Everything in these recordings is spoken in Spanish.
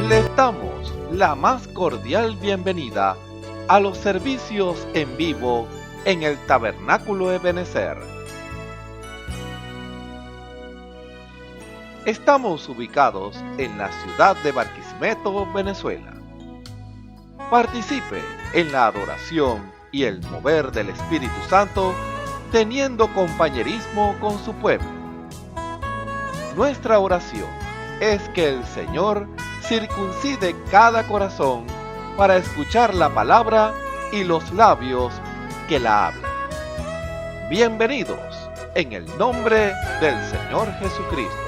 Les damos la más cordial bienvenida a los servicios en vivo en el Tabernáculo Ebenezer. Estamos ubicados en la ciudad de Barquisimeto, Venezuela. Participe en la adoración y el mover del Espíritu Santo, teniendo compañerismo con su pueblo. Nuestra oración es que el Señor circuncide cada corazón para escuchar la palabra y los labios que la hablan. Bienvenidos en el nombre del Señor Jesucristo.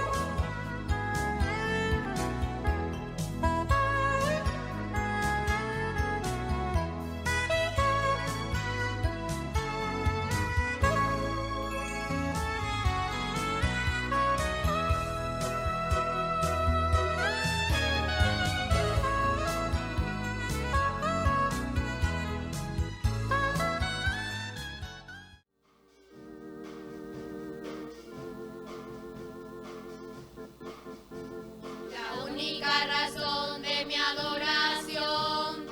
Razón de mi adoración,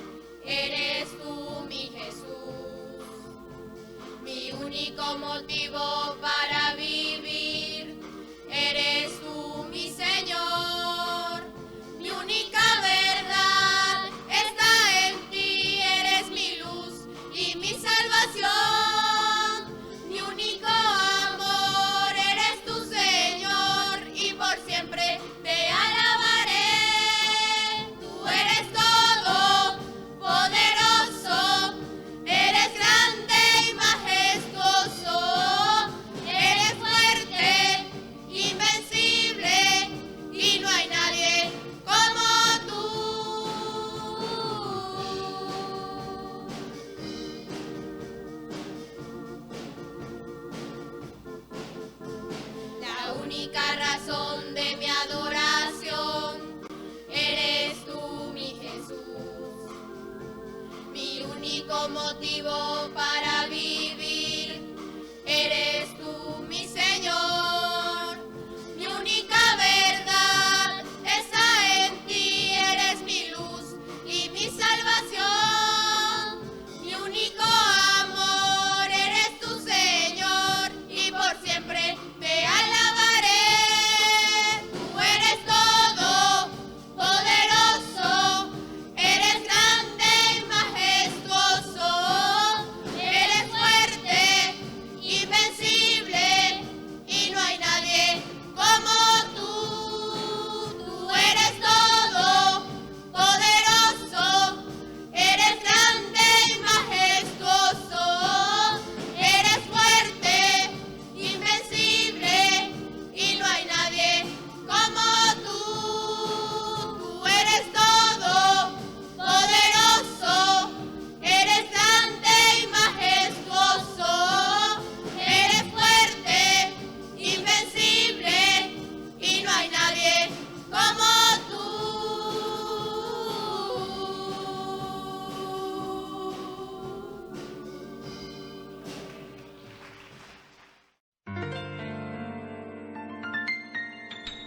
eres tú, mi Jesús. Mi único motivo para vivir, eres tú, mi Señor. Mi única verdad está en ti, eres mi luz y mi salvación. Mi único amor eres tú, Señor, y por siempre te alabaré. Razón de mi adoración, eres tú, mi Jesús. Mi único motivo para vivir, eres tú, mi Señor. Mi única verdad está en ti, eres mi luz y mi salvación. Mi único amor eres tú, Señor, y por siempre te alabaré.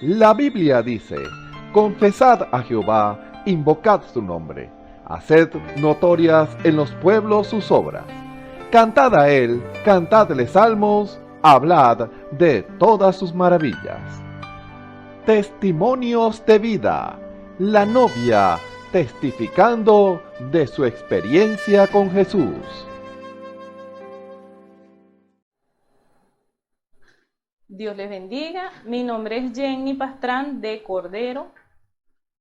La Biblia dice: confesad a Jehová, invocad su nombre, haced notorias en los pueblos sus obras. Cantad a él, cantadle salmos, hablad de todas sus maravillas. Testimonios de vida. La novia testificando de su experiencia con Jesús. Dios les bendiga. Mi nombre es Jenny Pastrán de Cordero.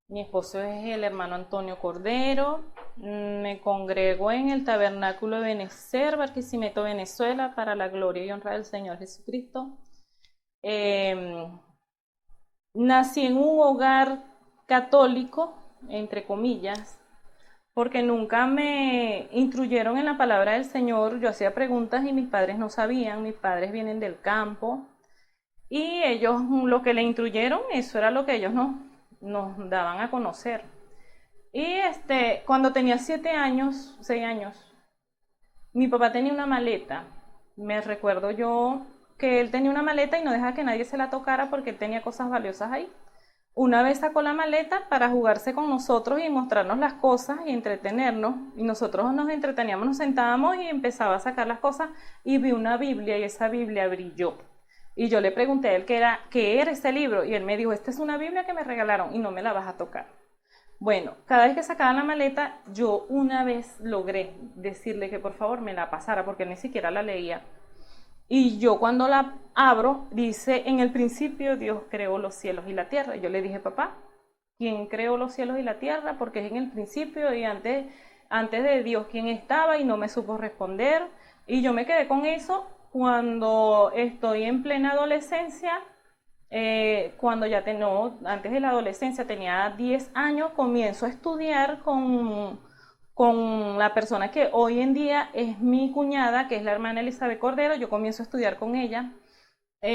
Mi esposo es el hermano Antonio Cordero. Me congrego en el Tabernáculo Ebenezer, Barquisimeto, Venezuela, para la gloria y honra del Señor Jesucristo. Nací en un hogar católico, entre comillas, porque nunca me instruyeron en la palabra del Señor. Yo hacía preguntas y mis padres no sabían. Mis padres vienen del campo. Y ellos lo que le instruyeron, eso era lo que ellos nos daban a conocer. Y cuando tenía 6 años, mi papá tenía una maleta. Me recuerdo yo que él tenía una maleta y no dejaba que nadie se la tocara porque él tenía cosas valiosas ahí. Una vez sacó la maleta para jugarse con nosotros y mostrarnos las cosas y entretenernos. Y nosotros nos entreteníamos, nos sentábamos y empezaba a sacar las cosas y vi una Biblia y esa Biblia brilló. Y yo le pregunté a él qué era ese libro y él me dijo, esta es una Biblia que me regalaron y no me la vas a tocar. Bueno, cada vez que sacaba la maleta, yo una vez logré decirle que por favor me la pasara porque ni siquiera la leía. Y yo cuando la abro, dice, en el principio Dios creó los cielos y la tierra. Y yo le dije, papá, ¿quién creó los cielos y la tierra? Porque es en el principio y antes de Dios, ¿quién estaba? Y no me supo responder. Y yo me quedé con eso cuando estoy en plena adolescencia. Cuando ya antes de la adolescencia tenía 10 años, comienzo a estudiar con la persona que hoy en día es mi cuñada, que es la hermana Elizabeth Cordero. Yo comienzo a estudiar con ella,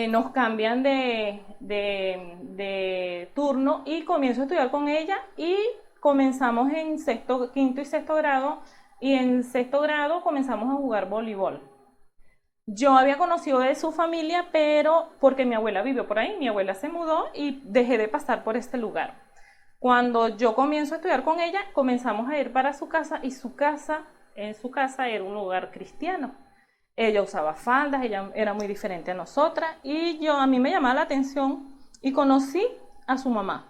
nos cambian de turno y comienzo a estudiar con ella y comenzamos en quinto y sexto grado, y en sexto grado comenzamos a jugar voleibol. Yo había conocido de su familia, pero porque mi abuela vivió por ahí, mi abuela se mudó y dejé de pasar por este lugar. Cuando yo comienzo a estudiar con ella, comenzamos a ir para su casa y en su casa era un lugar cristiano. Ella usaba faldas, ella era muy diferente a nosotras y a mí me llamaba la atención y conocí a su mamá.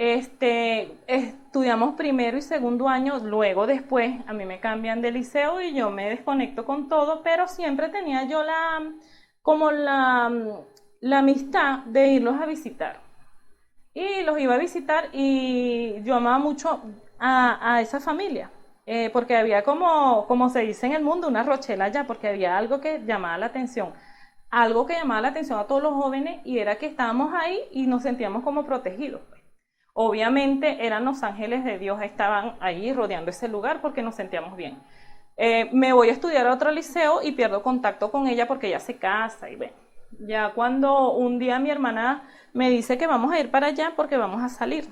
Estudiamos primero y segundo año, luego después a mí me cambian de liceo y yo me desconecto con todo, pero siempre tenía yo la amistad de irlos a visitar. Y los iba a visitar y yo amaba mucho a esa familia, porque había como se dice en el mundo, una rochela allá, porque había algo que llamaba la atención a todos los jóvenes y era que estábamos ahí y nos sentíamos como protegidos. Obviamente eran los ángeles de Dios, estaban ahí rodeando ese lugar porque nos sentíamos bien. Me voy a estudiar a otro liceo y pierdo contacto con ella porque ella se casa y bueno. Ya cuando un día mi hermana me dice que vamos a ir para allá porque vamos a salir,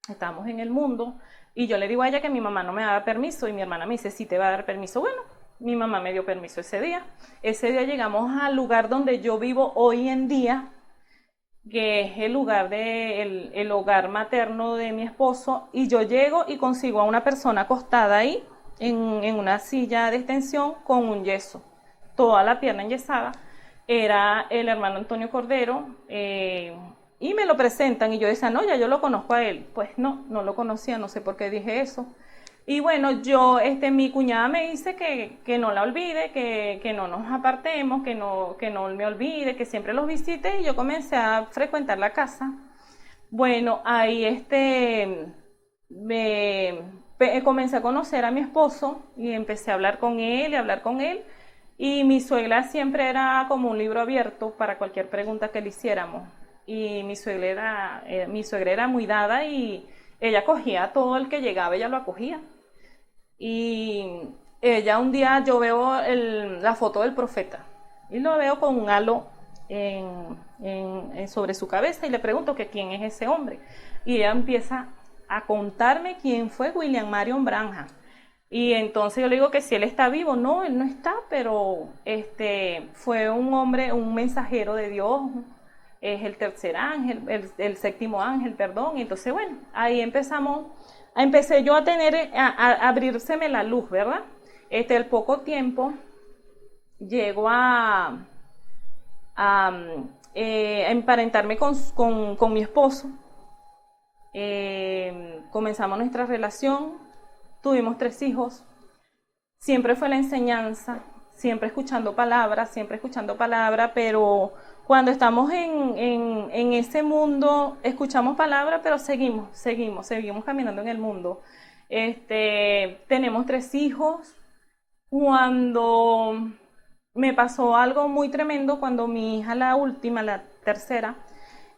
estamos en el mundo, y yo le digo a ella que mi mamá no me daba permiso y mi hermana me dice, sí te va a dar permiso. Bueno, mi mamá me dio permiso ese día llegamos al lugar donde yo vivo hoy en día, que es el lugar el hogar materno de mi esposo, y yo llego y consigo a una persona acostada ahí en una silla de extensión con un yeso, toda la pierna enyesada. Era el hermano Antonio Cordero, y me lo presentan y yo decía, no, ya yo lo conozco a él. Pues no lo conocía, no sé por qué dije eso. Y bueno, mi cuñada me dice que no la olvide, que no nos apartemos, que no me olvide, que siempre los visite, y yo comencé a frecuentar la casa. Bueno, ahí comencé a conocer a mi esposo y empecé a hablar con él y mi suegra siempre era como un libro abierto para cualquier pregunta que le hiciéramos. Y mi suegra era muy dada y ella acogía a todo el que llegaba, ella lo acogía. Y ella un día, yo veo la foto del profeta y lo veo con un halo sobre su cabeza y le pregunto que quién es ese hombre. Y ella empieza a contarme quién fue William Marion Branham. Y entonces yo le digo que si él está vivo. No, él no está, pero fue un hombre, un mensajero de Dios, es el tercer ángel, el séptimo ángel, perdón. Y entonces, bueno, ahí empecé yo a abrírseme la luz, ¿verdad? Al poco tiempo llego a emparentarme con mi esposo. Comenzamos nuestra relación. Tuvimos 3 hijos, siempre fue la enseñanza, siempre escuchando palabras, pero cuando estamos en ese mundo, escuchamos palabras, pero seguimos caminando en el mundo. Tenemos 3 hijos. Cuando me pasó algo muy tremendo, cuando mi hija, la última, la tercera,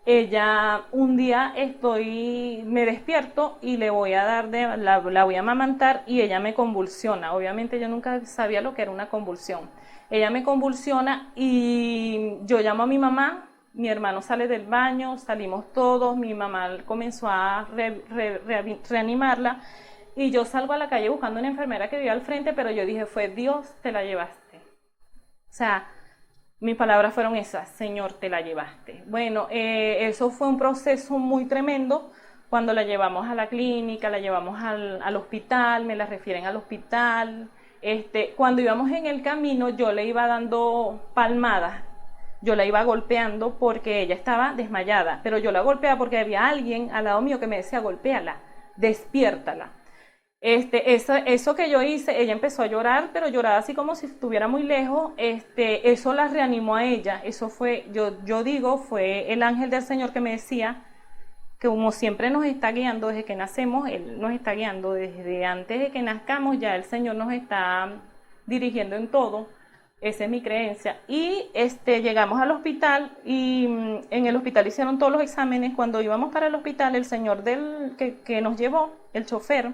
ella, un día me despierto y le voy a dar la voy a amamantar y ella me convulsiona. Obviamente yo nunca sabía lo que era una convulsión. Ella me convulsiona y yo llamo a mi mamá, mi hermano sale del baño, salimos todos, mi mamá comenzó a reanimarla y yo salgo a la calle buscando una enfermera que vivía al frente, pero yo dije, fue Dios, te la llevaste. O sea, Mis palabras fueron esas: Señor, te la llevaste. Bueno, eso fue un proceso muy tremendo. Cuando la llevamos a la clínica, la llevamos al hospital, me la refieren al hospital. Cuando íbamos en el camino, yo le iba dando palmadas, yo la iba golpeando porque ella estaba desmayada, pero yo la golpeaba porque había alguien al lado mío que me decía: golpéala, despiértala. Eso que yo hice, ella empezó a llorar, pero lloraba así como si estuviera muy lejos. Eso la reanimó a ella. Eso fue, yo digo, fue el ángel del Señor que me decía que, como siempre nos está guiando desde que nacemos, Él nos está guiando desde antes de que nazcamos, ya el Señor nos está dirigiendo en todo. Esa es mi creencia. Y llegamos al hospital y en el hospital hicieron todos los exámenes. Cuando íbamos para el hospital, el señor que nos llevó, el chofer,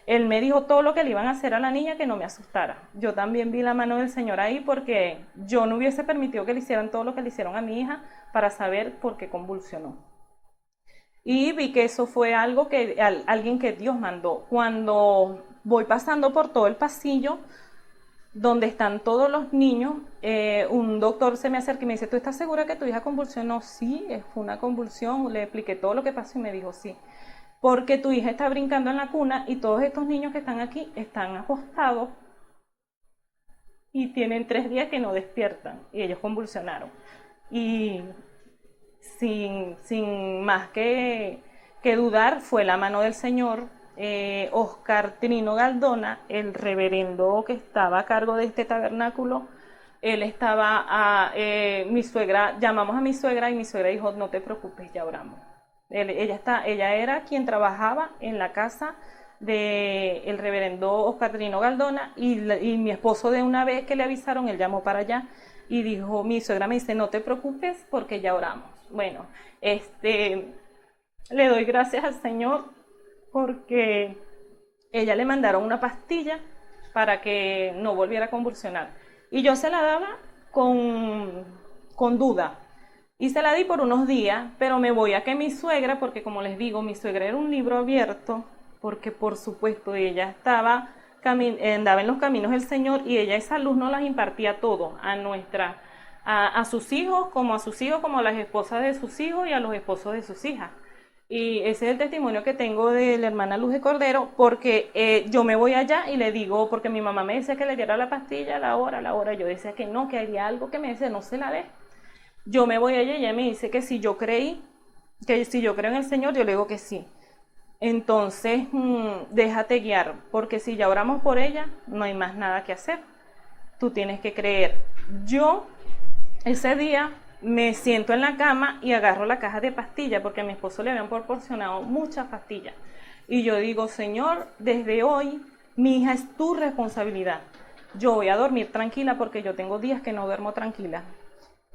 él me dijo todo lo que le iban a hacer a la niña, que no me asustara. Yo también vi la mano del Señor ahí, porque yo no hubiese permitido que le hicieran todo lo que le hicieron a mi hija para saber por qué convulsionó. Y vi que eso fue algo alguien que Dios mandó. Cuando voy pasando por todo el pasillo donde están todos los niños, un doctor se me acerca y me dice: ¿tú estás segura que tu hija convulsionó? Sí, fue una convulsión. Le expliqué todo lo que pasó y me dijo: sí, porque tu hija está brincando en la cuna y todos estos niños que están aquí están acostados y tienen 3 días que no despiertan, y ellos convulsionaron. Y sin más que dudar, fue la mano del Señor. Oscar Trino Galdona, el reverendo que estaba a cargo de este tabernáculo, él estaba, mi suegra, llamamos a mi suegra y mi suegra dijo: no te preocupes, ya oramos. Ella era quien trabajaba en la casa del reverendo Oscar Trino Galdona, y mi esposo, de una vez que le avisaron, él llamó para allá y dijo, mi suegra me dice: no te preocupes porque ya oramos. Bueno, le doy gracias al Señor porque ella le mandaron una pastilla para que no volviera a convulsionar. Y yo se la daba con duda. Y se la di por unos días, pero me voy a que mi suegra, porque como les digo, mi suegra era un libro abierto, porque por supuesto ella andaba en los caminos del Señor, y ella esa luz nos las impartía todo a sus hijos, como a las esposas de sus hijos y a los esposos de sus hijas. Y ese es el testimonio que tengo de la hermana Luz de Cordero, porque yo me voy allá y le digo, porque mi mamá me decía que le diera la pastilla a la hora, yo decía que no, que había algo que me decía: no se la dé. Yo me voy allá y ella me dice que si yo creo en el Señor, yo le digo que sí. Entonces, déjate guiar, porque si ya oramos por ella, no hay más nada que hacer. Tú tienes que creer. Yo, ese día, me siento en la cama y agarro la caja de pastillas, porque a mi esposo le habían proporcionado muchas pastillas. Y yo digo: Señor, desde hoy, mi hija es tu responsabilidad. Yo voy a dormir tranquila, porque yo tengo días que no duermo tranquila.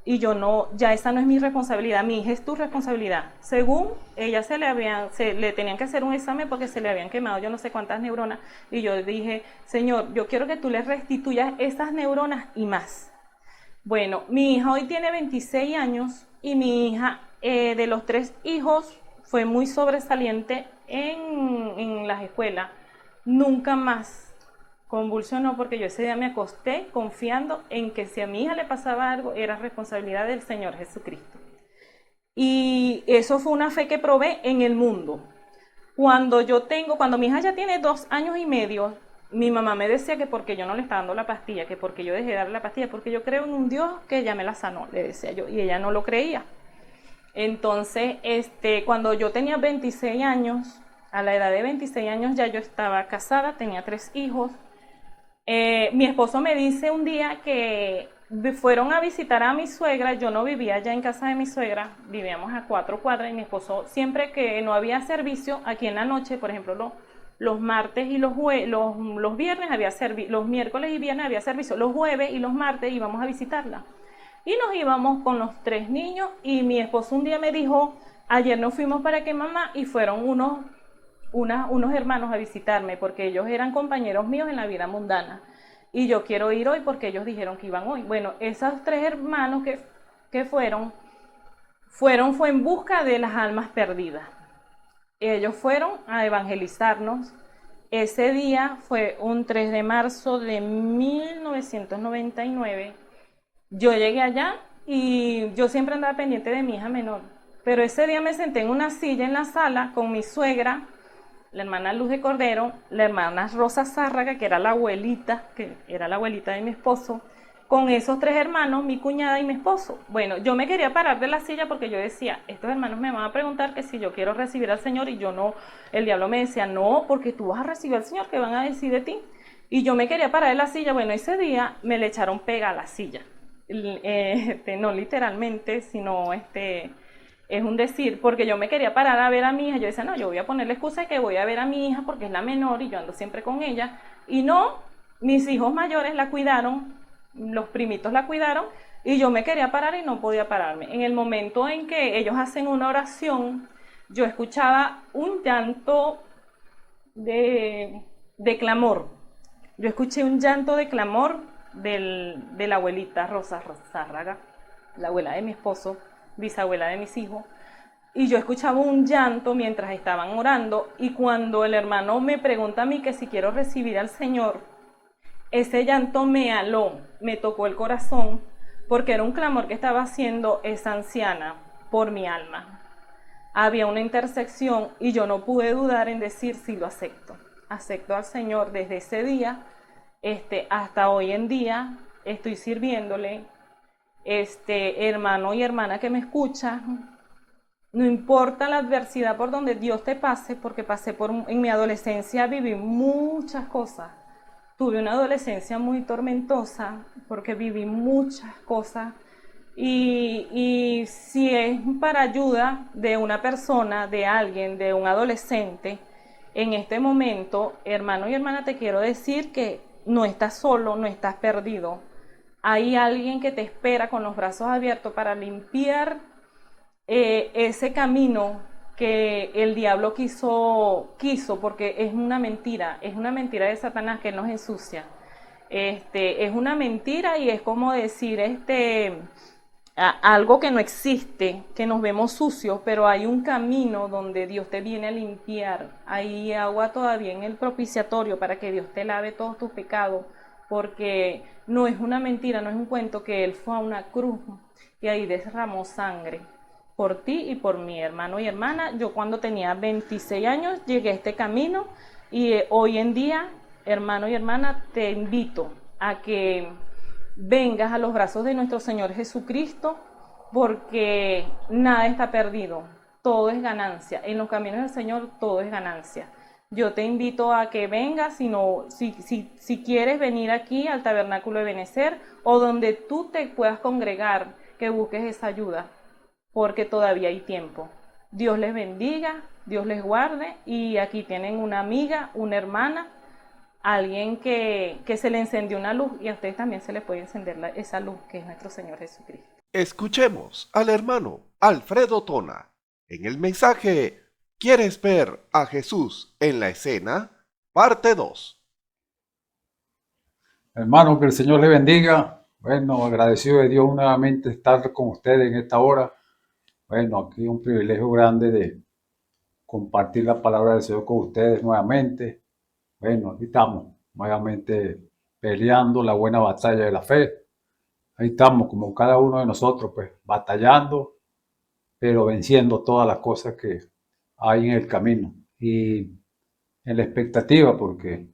Y ya esa no es mi responsabilidad, mi hija es tu responsabilidad. Según ella le tenían que hacer un examen porque se le habían quemado yo no sé cuántas neuronas. Y yo dije: Señor, yo quiero que tú le restituyas esas neuronas y más. Bueno, mi hija hoy tiene 26 años y mi hija, de los 3 hijos, fue muy sobresaliente en las escuelas. Nunca más convulsionó, porque yo ese día me acosté confiando en que si a mi hija le pasaba algo, era responsabilidad del Señor Jesucristo. Y eso fue una fe que probé en el mundo. Cuando mi hija ya tiene 2 años y medio, mi mamá me decía que porque yo no le estaba dando la pastilla, que porque yo dejé de darle la pastilla, porque yo creo en un Dios que ya me la sanó, le decía yo, y ella no lo creía. Entonces, cuando yo tenía 26 años, a la edad de 26 años ya yo estaba casada, tenía 3 hijos. Mi esposo me dice un día que fueron a visitar a mi suegra. Yo no vivía ya en casa de mi suegra, vivíamos a 4 cuadras, y mi esposo, siempre que no había servicio aquí en la noche, por ejemplo, los martes y los viernes había servicio, los miércoles y viernes había servicio, los jueves y los martes íbamos a visitarla. Y nos íbamos con los 3 niños, y mi esposo un día me dijo: ayer nos fuimos para que mamá, y fueron unos hermanos a visitarme, porque ellos eran compañeros míos en la vida mundana, y yo quiero ir hoy porque ellos dijeron que iban hoy. Bueno, esos 3 hermanos que fueron fue en busca de las almas perdidas. Ellos fueron a evangelizarnos. Ese día fue un 3 de marzo de 1999. Yo llegué allá y yo siempre andaba pendiente de mi hija menor, pero ese día me senté en una silla en la sala con mi suegra, la hermana Luz de Cordero, la hermana Rosa Zárraga, que era la abuelita de mi esposo, con esos tres hermanos, mi cuñada y mi esposo. Bueno, yo me quería parar de la silla porque yo decía, estos hermanos me van a preguntar que si yo quiero recibir al Señor, y yo no. El diablo me decía, no, porque tú vas a recibir al Señor, ¿qué van a decir de ti? Y yo me quería parar de la silla. Bueno, ese día me le echaron pega a la silla. No literalmente, sino es un decir, porque yo me quería parar a ver a mi hija. Yo decía, no, yo voy a poner la excusa de que voy a ver a mi hija porque es la menor y yo ando siempre con ella. Y no, mis hijos mayores la cuidaron, los primitos la cuidaron, y yo me quería parar y no podía pararme. En el momento en que ellos hacen una oración, yo escuchaba un llanto de clamor. Yo escuché un llanto de clamor de la abuelita Rosa Zárraga, la abuela de mi esposo, bisabuela de mis hijos, y yo escuchaba un llanto mientras estaban orando, y cuando el hermano me pregunta a mí que si quiero recibir al Señor, ese llanto me aló, me tocó el corazón, porque era un clamor que estaba haciendo esa anciana por mi alma. Había una intersección y yo no pude dudar en decir sí, lo acepto. Acepto al Señor desde ese día hasta hoy en día. Estoy sirviéndole. Hermano y hermana que me escucha, no importa la adversidad por donde Dios te pase, porque en mi adolescencia viví muchas cosas. Tuve una adolescencia muy tormentosa porque viví muchas cosas. Y si es para ayuda de una persona, de alguien, de un adolescente, en este momento, hermano y hermana, te quiero decir que no estás solo, no estás perdido. Hay alguien que te espera con los brazos abiertos para limpiar ese camino que el diablo quiso, porque es una mentira de Satanás que nos ensucia. Es una mentira y es como decir algo que no existe, que nos vemos sucios, pero hay un camino donde Dios te viene a limpiar. Hay agua todavía en el propiciatorio para que Dios te lave todos tus pecados, porque no es una mentira, no es un cuento, que Él fue a una cruz y ahí derramó sangre por ti y por mi hermano y hermana. Yo cuando tenía 26 años llegué a este camino y hoy en día, hermano y hermana, te invito a que vengas a los brazos de nuestro Señor Jesucristo, porque nada está perdido, todo es ganancia. En los caminos del Señor todo es ganancia. Yo te invito a que vengas, si quieres venir aquí al Tabernáculo de Benecer o donde tú te puedas congregar, que busques esa ayuda, porque todavía hay tiempo. Dios les bendiga, Dios les guarde, y aquí tienen una amiga, una hermana, alguien que se le encendió una luz, y a ustedes también se les puede encender esa luz que es nuestro Señor Jesucristo. Escuchemos al hermano Alfredo Tona en el mensaje ¿Quieres ver a Jesús en la escena? Parte 2. Hermano, que el Señor le bendiga. Bueno, agradecido de Dios nuevamente estar con ustedes en esta hora. Bueno, aquí un privilegio grande de compartir la palabra del Señor con ustedes nuevamente. Bueno, aquí estamos nuevamente peleando la buena batalla de la fe. Ahí estamos, como cada uno de nosotros, pues batallando, pero venciendo todas las cosas que hay en el camino. Y en la expectativa, porque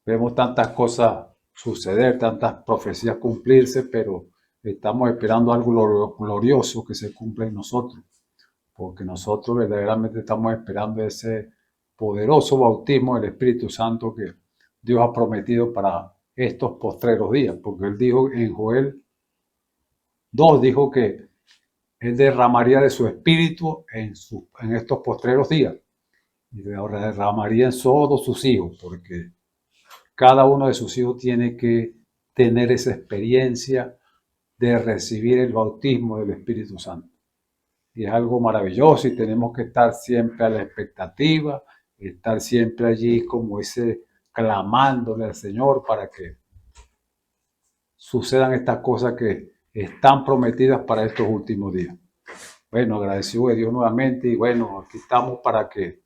vemos tantas cosas suceder, tantas profecías cumplirse, pero estamos esperando algo glorioso que se cumpla en nosotros, porque nosotros verdaderamente estamos esperando ese poderoso bautismo del Espíritu Santo que Dios ha prometido para estos postreros días, porque Él dijo en Joel 2, dijo que Él derramaría de su Espíritu en estos postreros días, y derramaría en todos sus hijos, porque cada uno de sus hijos tiene que tener esa experiencia de recibir el bautismo del Espíritu Santo. Y es algo maravilloso y tenemos que estar siempre a la expectativa, estar siempre allí como ese clamándole al Señor para que sucedan estas cosas que están prometidas para estos últimos días. Bueno, agradecido de Dios nuevamente y bueno, aquí estamos para que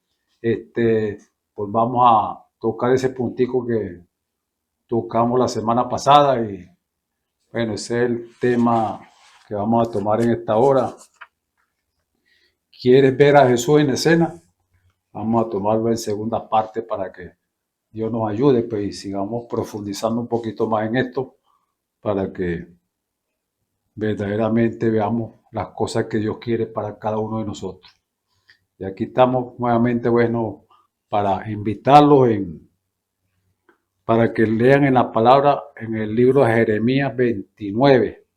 volvamos a tocar ese puntico que tocamos la semana pasada y Bueno, ese es el tema que vamos a tomar en esta hora. ¿Quieres ver a Jesús en escena? Vamos a tomarlo en segunda parte para que Dios nos ayude, pues, y sigamos profundizando un poquito más en esto para que verdaderamente veamos las cosas que Dios quiere para cada uno de nosotros. Y aquí estamos nuevamente, bueno, para invitarlos para que lean en la palabra en el libro de Jeremías 29.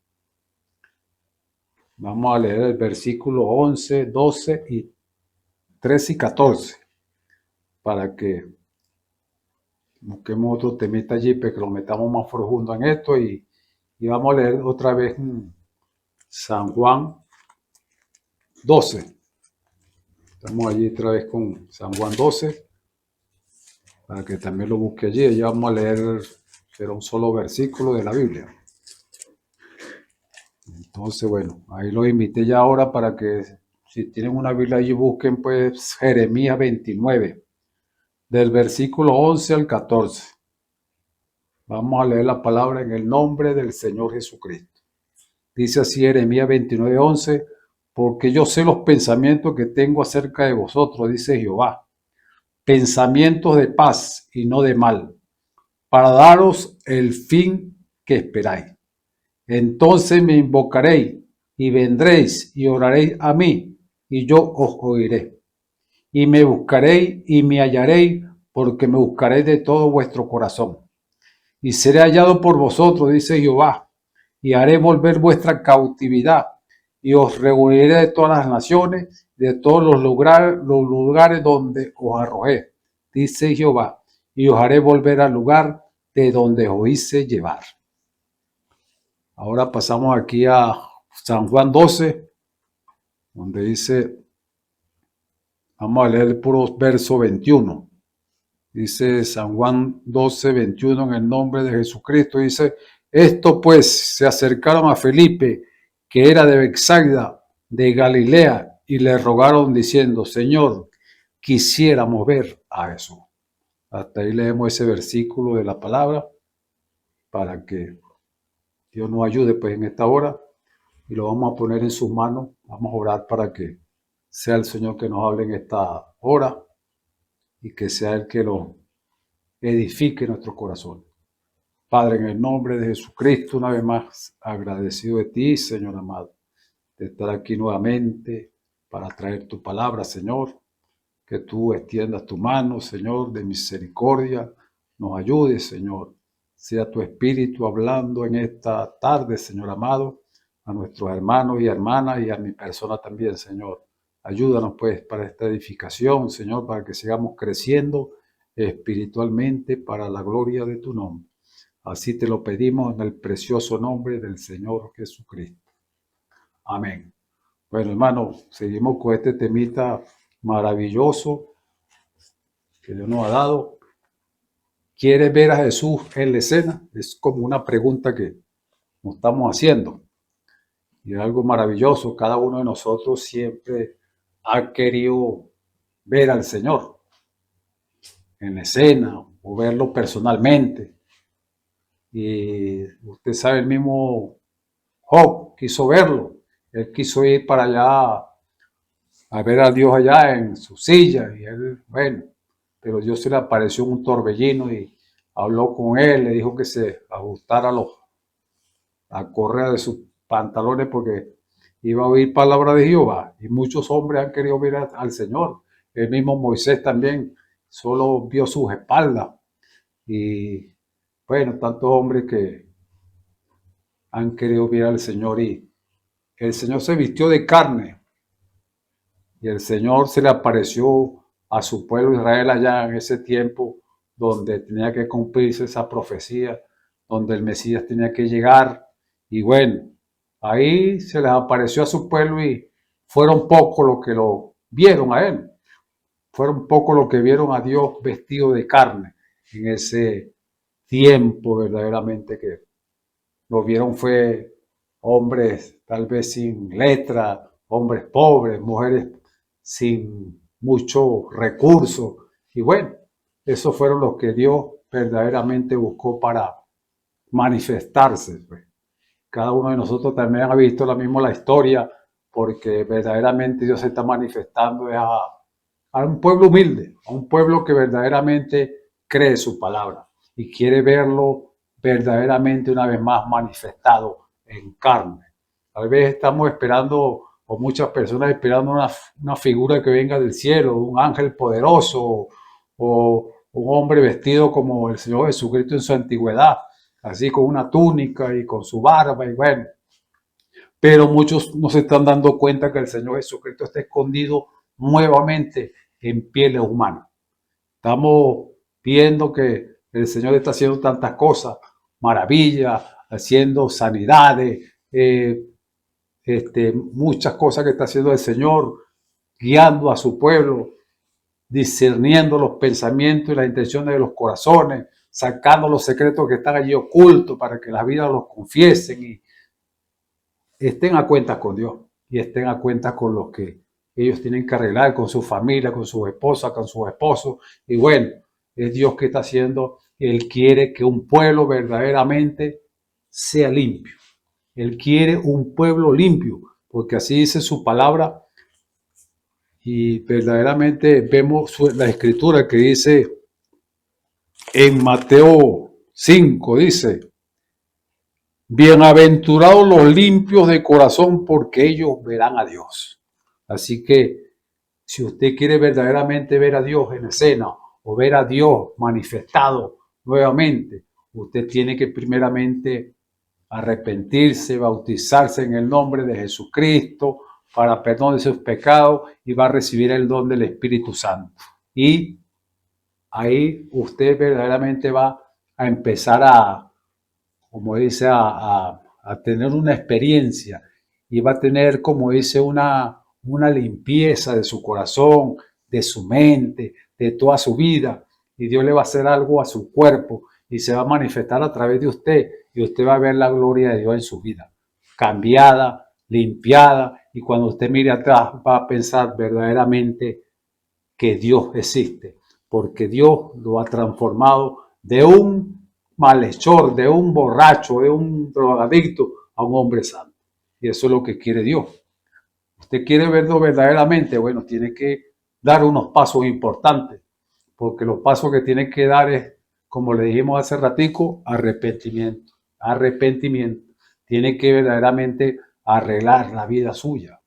Vamos a leer el versículo 11, 12 y 13 y 14 para que busquemos otro temita allí, pero que lo metamos más profundo en esto y vamos a leer otra vez San Juan 12. Estamos allí otra vez con San Juan 12 para que también lo busque allí. Allí vamos a leer, será un solo versículo de la Biblia. Entonces, bueno, ahí los invité ya ahora para que si tienen una Biblia allí busquen pues Jeremías 29, del versículo 11 al 14. Vamos a leer la palabra en el nombre del Señor Jesucristo. Dice así Jeremías 29, 11, porque yo sé los pensamientos que tengo acerca de vosotros, dice Jehová, pensamientos de paz y no de mal, para daros el fin que esperáis. Entonces me invocaréis y vendréis y oraréis a mí, y yo os oiré. Y me buscaréis y me hallaréis, porque me buscaréis de todo vuestro corazón. Y seré hallado por vosotros, dice Jehová, y haré volver vuestra cautividad, y os reuniré de todas las naciones, de todos los lugares donde os arrojé, dice Jehová, y os haré volver al lugar de donde os hice llevar. Ahora pasamos aquí a San Juan 12, donde dice, vamos a leer el puro verso 21. Dice San Juan 12, 21, en el nombre de Jesucristo, dice, esto pues se acercaron a Felipe, que era de Betsaida, de Galilea, y le rogaron diciendo, Señor, quisiéramos ver a Jesús. Hasta ahí leemos ese versículo de la palabra para que Dios nos ayude pues en esta hora y lo vamos a poner en sus manos. Vamos a orar para que sea el Señor que nos hable en esta hora y que sea el que lo edifique nuestro corazón. Padre, en el nombre de Jesucristo, una vez más agradecido de ti, Señor amado, de estar aquí nuevamente para traer tu palabra, Señor. Que tú extiendas tu mano, Señor, de misericordia, nos ayudes, Señor. Sea tu espíritu hablando en esta tarde, Señor amado, a nuestros hermanos y hermanas y a mi persona también, Señor. Ayúdanos pues para esta edificación, Señor, para que sigamos creciendo espiritualmente para la gloria de tu nombre. Así te lo pedimos en el precioso nombre del Señor Jesucristo. Amén. Bueno, hermano, seguimos con este temita maravilloso que Dios nos ha dado. ¿Quieres ver a Jesús en la escena? Es como una pregunta que nos estamos haciendo. Y es algo maravilloso. Cada uno de nosotros siempre ha querido ver al Señor en la escena o verlo personalmente. Y usted sabe, el mismo Job quiso verlo. Él quiso ir para allá a ver a Dios allá en su silla. Y él, bueno, pero Dios se le apareció en un torbellino y habló con él, le dijo que se ajustara la correa de sus pantalones porque iba a oír palabra de Jehová. Y muchos hombres han querido ver al Señor. El mismo Moisés también solo vio sus espaldas. Y bueno, tantos hombres que han querido ver al Señor y el Señor se vistió de carne y el Señor se le apareció a su pueblo Israel allá en ese tiempo donde tenía que cumplirse esa profecía, donde el Mesías tenía que llegar. Y bueno, ahí se les apareció a su pueblo y fueron pocos los que lo vieron a él. Fueron pocos los que vieron a Dios vestido de carne en ese tiempo verdaderamente que lo vieron fue hombres tal vez sin letra, hombres pobres, mujeres sin mucho recurso. Y bueno, esos fueron los que Dios verdaderamente buscó para manifestarse. Pues. cada uno de nosotros también ha visto la historia, porque verdaderamente Dios se está manifestando a un pueblo humilde, a un pueblo que verdaderamente cree su palabra y quiere verlo verdaderamente una vez más manifestado en carne. Tal vez estamos esperando, o muchas personas esperando una figura que venga del cielo, un ángel poderoso o un hombre vestido como el Señor Jesucristo en su antigüedad, así con una túnica y con su barba y bueno. Pero muchos no se están dando cuenta que el Señor Jesucristo está escondido nuevamente en pieles humanas. Estamos viendo que el Señor está haciendo tantas cosas, maravillas, haciendo sanidades, muchas cosas que está haciendo el Señor, guiando a su pueblo, discerniendo los pensamientos y las intenciones de los corazones, sacando los secretos que están allí ocultos para que las vidas los confiesen y estén a cuentas con Dios y estén a cuentas con lo que ellos tienen que arreglar con su familia, con sus esposas, con sus esposos. Y bueno, es Dios que está haciendo. Él quiere que un pueblo verdaderamente sea limpio. Él quiere un pueblo limpio, porque así dice su palabra. Y verdaderamente vemos la escritura que dice en Mateo 5, dice: bienaventurados los limpios de corazón, porque ellos verán a Dios. Así que si usted quiere verdaderamente ver a Dios en escena o ver a Dios manifestado nuevamente, usted tiene que primeramente arrepentirse, bautizarse en el nombre de Jesucristo para perdón de sus pecados y va a recibir el don del Espíritu Santo. Y ahí usted verdaderamente va a empezar a, como dice, a tener una experiencia y va a tener, como dice, una limpieza de su corazón, de su mente, de toda su vida. Y Dios le va a hacer algo a su cuerpo y se va a manifestar a través de usted y usted va a ver la gloria de Dios en su vida, cambiada, limpiada, y cuando usted mire atrás va a pensar verdaderamente que Dios existe, porque Dios lo ha transformado de un malhechor, de un borracho, de un drogadicto a un hombre santo. Y eso es lo que quiere Dios. Usted quiere verlo verdaderamente, bueno, tiene que dar unos pasos importantes, porque los pasos que tiene que dar es, como le dijimos hace ratico, arrepentimiento. Arrepentimiento. Tiene que verdaderamente arreglar la vida suya,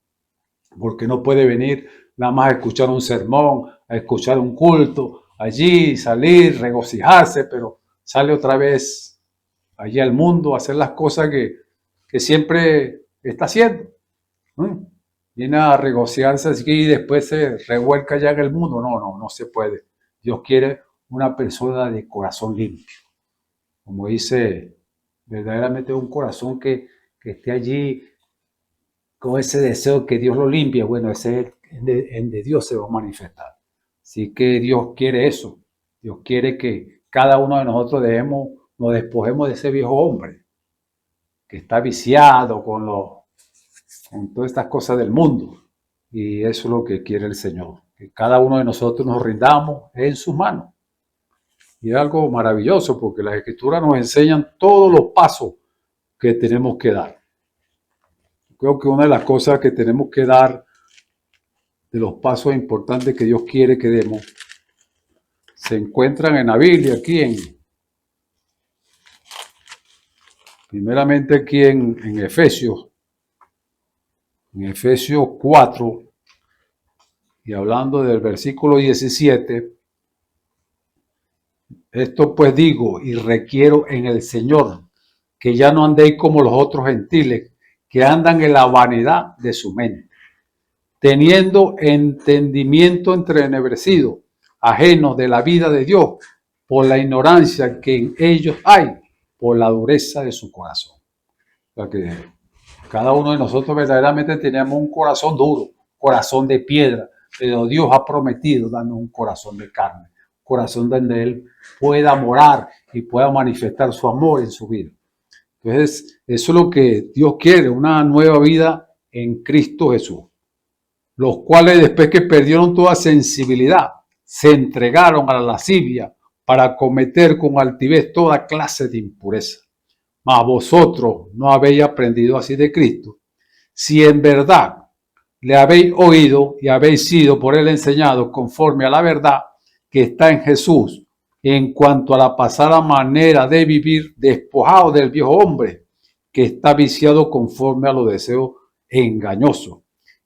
porque no puede venir nada más a escuchar un sermón, a escuchar un culto, allí salir, regocijarse, pero sale otra vez allí al mundo a hacer las cosas que siempre está haciendo. Viene a regocijarse así y después se revuelca ya en el mundo. No se puede. Dios quiere una persona de corazón limpio. Como dice, verdaderamente un corazón que esté allí con ese deseo que Dios lo limpie. Bueno, ese de Dios se va a manifestar. Así que Dios quiere eso. Dios quiere que cada uno de nosotros nos despojemos de ese viejo hombre que está viciado con todas estas cosas del mundo. Y eso es lo que quiere el Señor. Que cada uno de nosotros nos rindamos en sus manos. Y es algo maravilloso porque las Escrituras nos enseñan todos los pasos que tenemos que dar. Creo que una de las cosas que tenemos que dar, de los pasos importantes que Dios quiere que demos, se encuentran en la Biblia, primeramente aquí en Efesios 4, y hablando del versículo 17, esto pues digo y requiero en el Señor, que ya no andéis como los otros gentiles, que andan en la vanidad de su mente, teniendo entendimiento entrenebrecido, ajenos de la vida de Dios, por la ignorancia que en ellos hay, por la dureza de su corazón. O sea que cada uno de nosotros verdaderamente tenemos un corazón duro, corazón de piedra, pero Dios ha prometido darnos un corazón de carne, corazón donde Él pueda morar y pueda manifestar su amor en su vida. Entonces, eso es lo que Dios quiere, una nueva vida en Cristo Jesús. Los cuales después que perdieron toda sensibilidad, se entregaron a la lascivia para cometer con altivez toda clase de impureza. mas vosotros no habéis aprendido así de Cristo. Si en verdad le habéis oído y habéis sido por él enseñados conforme a la verdad que está en Jesús, en cuanto a la pasada manera de vivir, despojado del viejo hombre, que está viciado conforme a los deseos engañosos,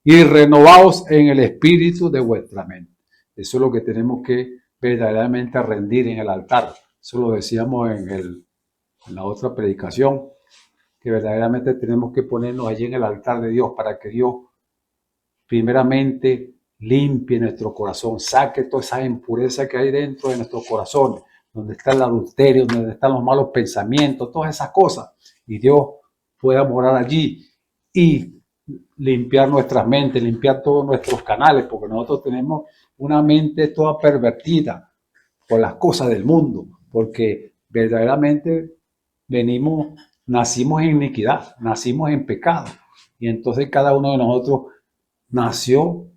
y renovaos en el espíritu de vuestra mente. Eso es lo que tenemos que verdaderamente rendir en el altar. Eso lo decíamos en la otra predicación, que verdaderamente tenemos que ponernos allí en el altar de Dios para que Dios primeramente limpie nuestro corazón, saque toda esa impureza que hay dentro de nuestros corazones, donde está el adulterio, donde están los malos pensamientos, todas esas cosas, y Dios pueda morar allí y limpiar nuestras mentes, limpiar todos nuestros canales, porque nosotros tenemos una mente toda pervertida por las cosas del mundo, porque verdaderamente nacimos en iniquidad, nacimos en pecado, y entonces cada uno de nosotros nació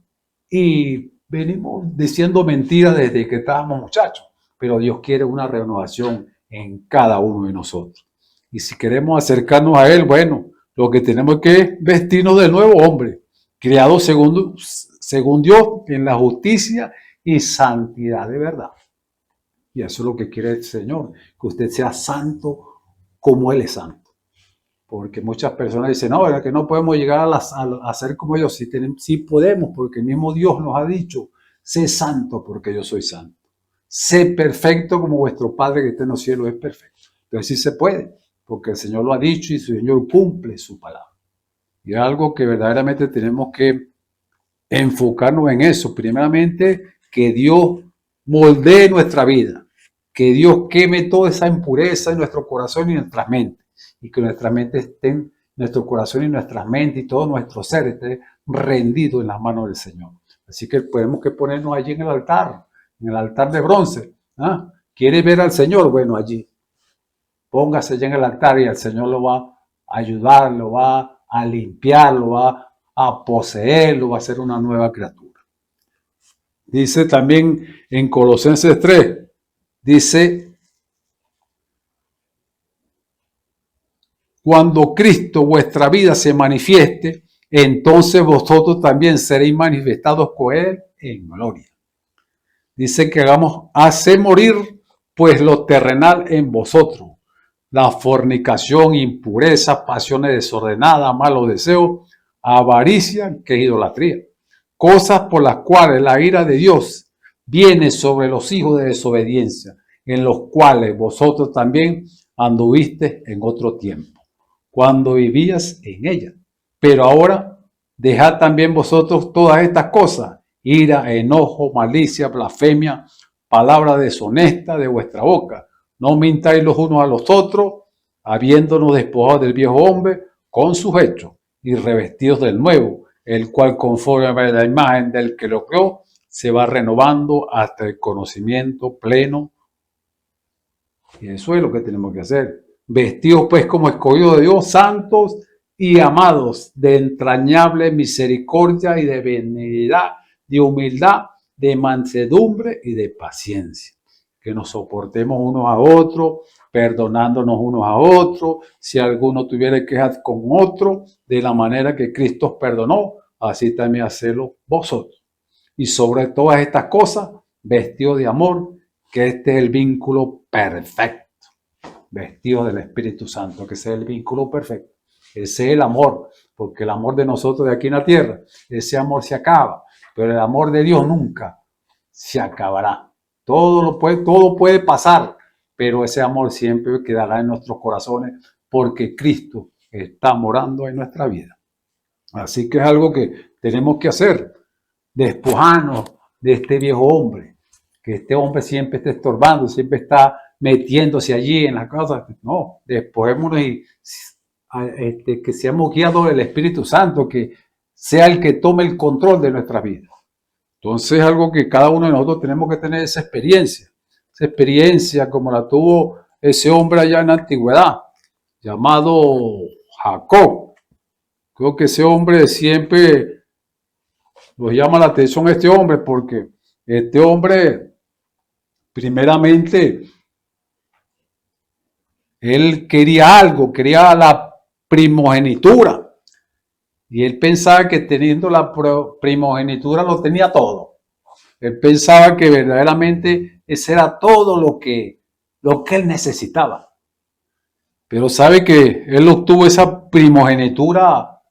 y venimos diciendo mentiras desde que estábamos muchachos, pero Dios quiere una renovación en cada uno de nosotros. Y si queremos acercarnos a Él, bueno, lo que tenemos que vestirnos de nuevo hombre, creado según Dios en la justicia y santidad de verdad. Y eso es lo que quiere el Señor, que usted sea santo como Él es santo. Porque muchas personas dicen, no, es que no podemos llegar a ser como ellos. Sí podemos, porque el mismo Dios nos ha dicho, sé santo porque yo soy santo. Sé perfecto como vuestro Padre que está en los cielos es perfecto. Entonces sí se puede, porque el Señor lo ha dicho y el Señor cumple su palabra. Y es algo que verdaderamente tenemos que enfocarnos en eso. Primeramente, que Dios moldee nuestra vida, que Dios queme toda esa impureza en nuestro corazón y en nuestras mentes, y que nuestra mente esté, nuestro corazón y nuestras mentes y todo nuestro ser esté rendido en las manos del Señor. Así que tenemos que ponernos allí en el altar de bronce. ¿Ah? ¿Quiere ver al Señor? Bueno, allí. Póngase allí en el altar y el Señor lo va a ayudar, lo va a limpiar, lo va a poseer, lo va a hacer una nueva criatura. Dice también en Colosenses 3, dice, cuando Cristo vuestra vida se manifieste, entonces vosotros también seréis manifestados con Él en gloria. Dice que hace morir pues lo terrenal en vosotros, la fornicación, impureza, pasiones desordenadas, malos deseos, avaricia, que es idolatría. Cosas por las cuales la ira de Dios viene sobre los hijos de desobediencia, en los cuales vosotros también anduvisteis en otro tiempo, cuando vivías en ella. Pero ahora dejad también vosotros todas estas cosas, ira, enojo, malicia, blasfemia, palabra deshonesta de vuestra boca. No mintáis los unos a los otros, habiéndonos despojado del viejo hombre con sus hechos y revestidos del nuevo, el cual conforme a la imagen del que lo creó, se va renovando hasta el conocimiento pleno. Y eso es lo que tenemos que hacer. Vestidos pues como escogidos de Dios, santos y amados, de entrañable misericordia y de benignidad, de humildad, de mansedumbre y de paciencia. Que nos soportemos unos a otros, perdonándonos unos a otros. Si alguno tuviera quejas con otro, de la manera que Cristo os perdonó, así también hacedlo vosotros. Y sobre todas estas cosas, vestidos de amor, que este es el vínculo perfecto. Vestidos del Espíritu Santo, que ese es el vínculo perfecto. Ese es el amor, porque el amor de nosotros de aquí en la tierra, ese amor se acaba, pero el amor de Dios nunca se acabará. Todo puede pasar, pero ese amor siempre quedará en nuestros corazones porque Cristo está morando en nuestra vida. Así que es algo que tenemos que hacer, despojarnos de este viejo hombre, que este hombre siempre está estorbando, siempre está metiéndose allí en las cosas. No, despojémonos y que seamos guiados del Espíritu Santo, que sea el que tome el control de nuestra vida. Entonces es algo que cada uno de nosotros tenemos que tener esa experiencia como la tuvo ese hombre allá en la antigüedad, llamado Jacob. Creo que ese hombre siempre nos llama la atención a este hombre porque este hombre primeramente Él quería algo, quería la primogenitura. Y él pensaba que teniendo la primogenitura lo tenía todo. Él pensaba que verdaderamente ese era todo lo que él necesitaba. Pero sabe que él obtuvo esa primogenitura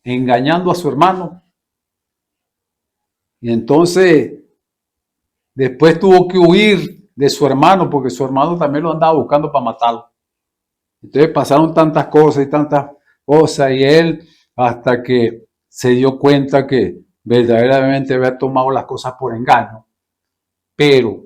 engañando a su hermano. Y entonces después tuvo que huir de su hermano porque su hermano también lo andaba buscando para matarlo. Entonces pasaron tantas cosas y él hasta que se dio cuenta que verdaderamente había tomado las cosas por engaño, pero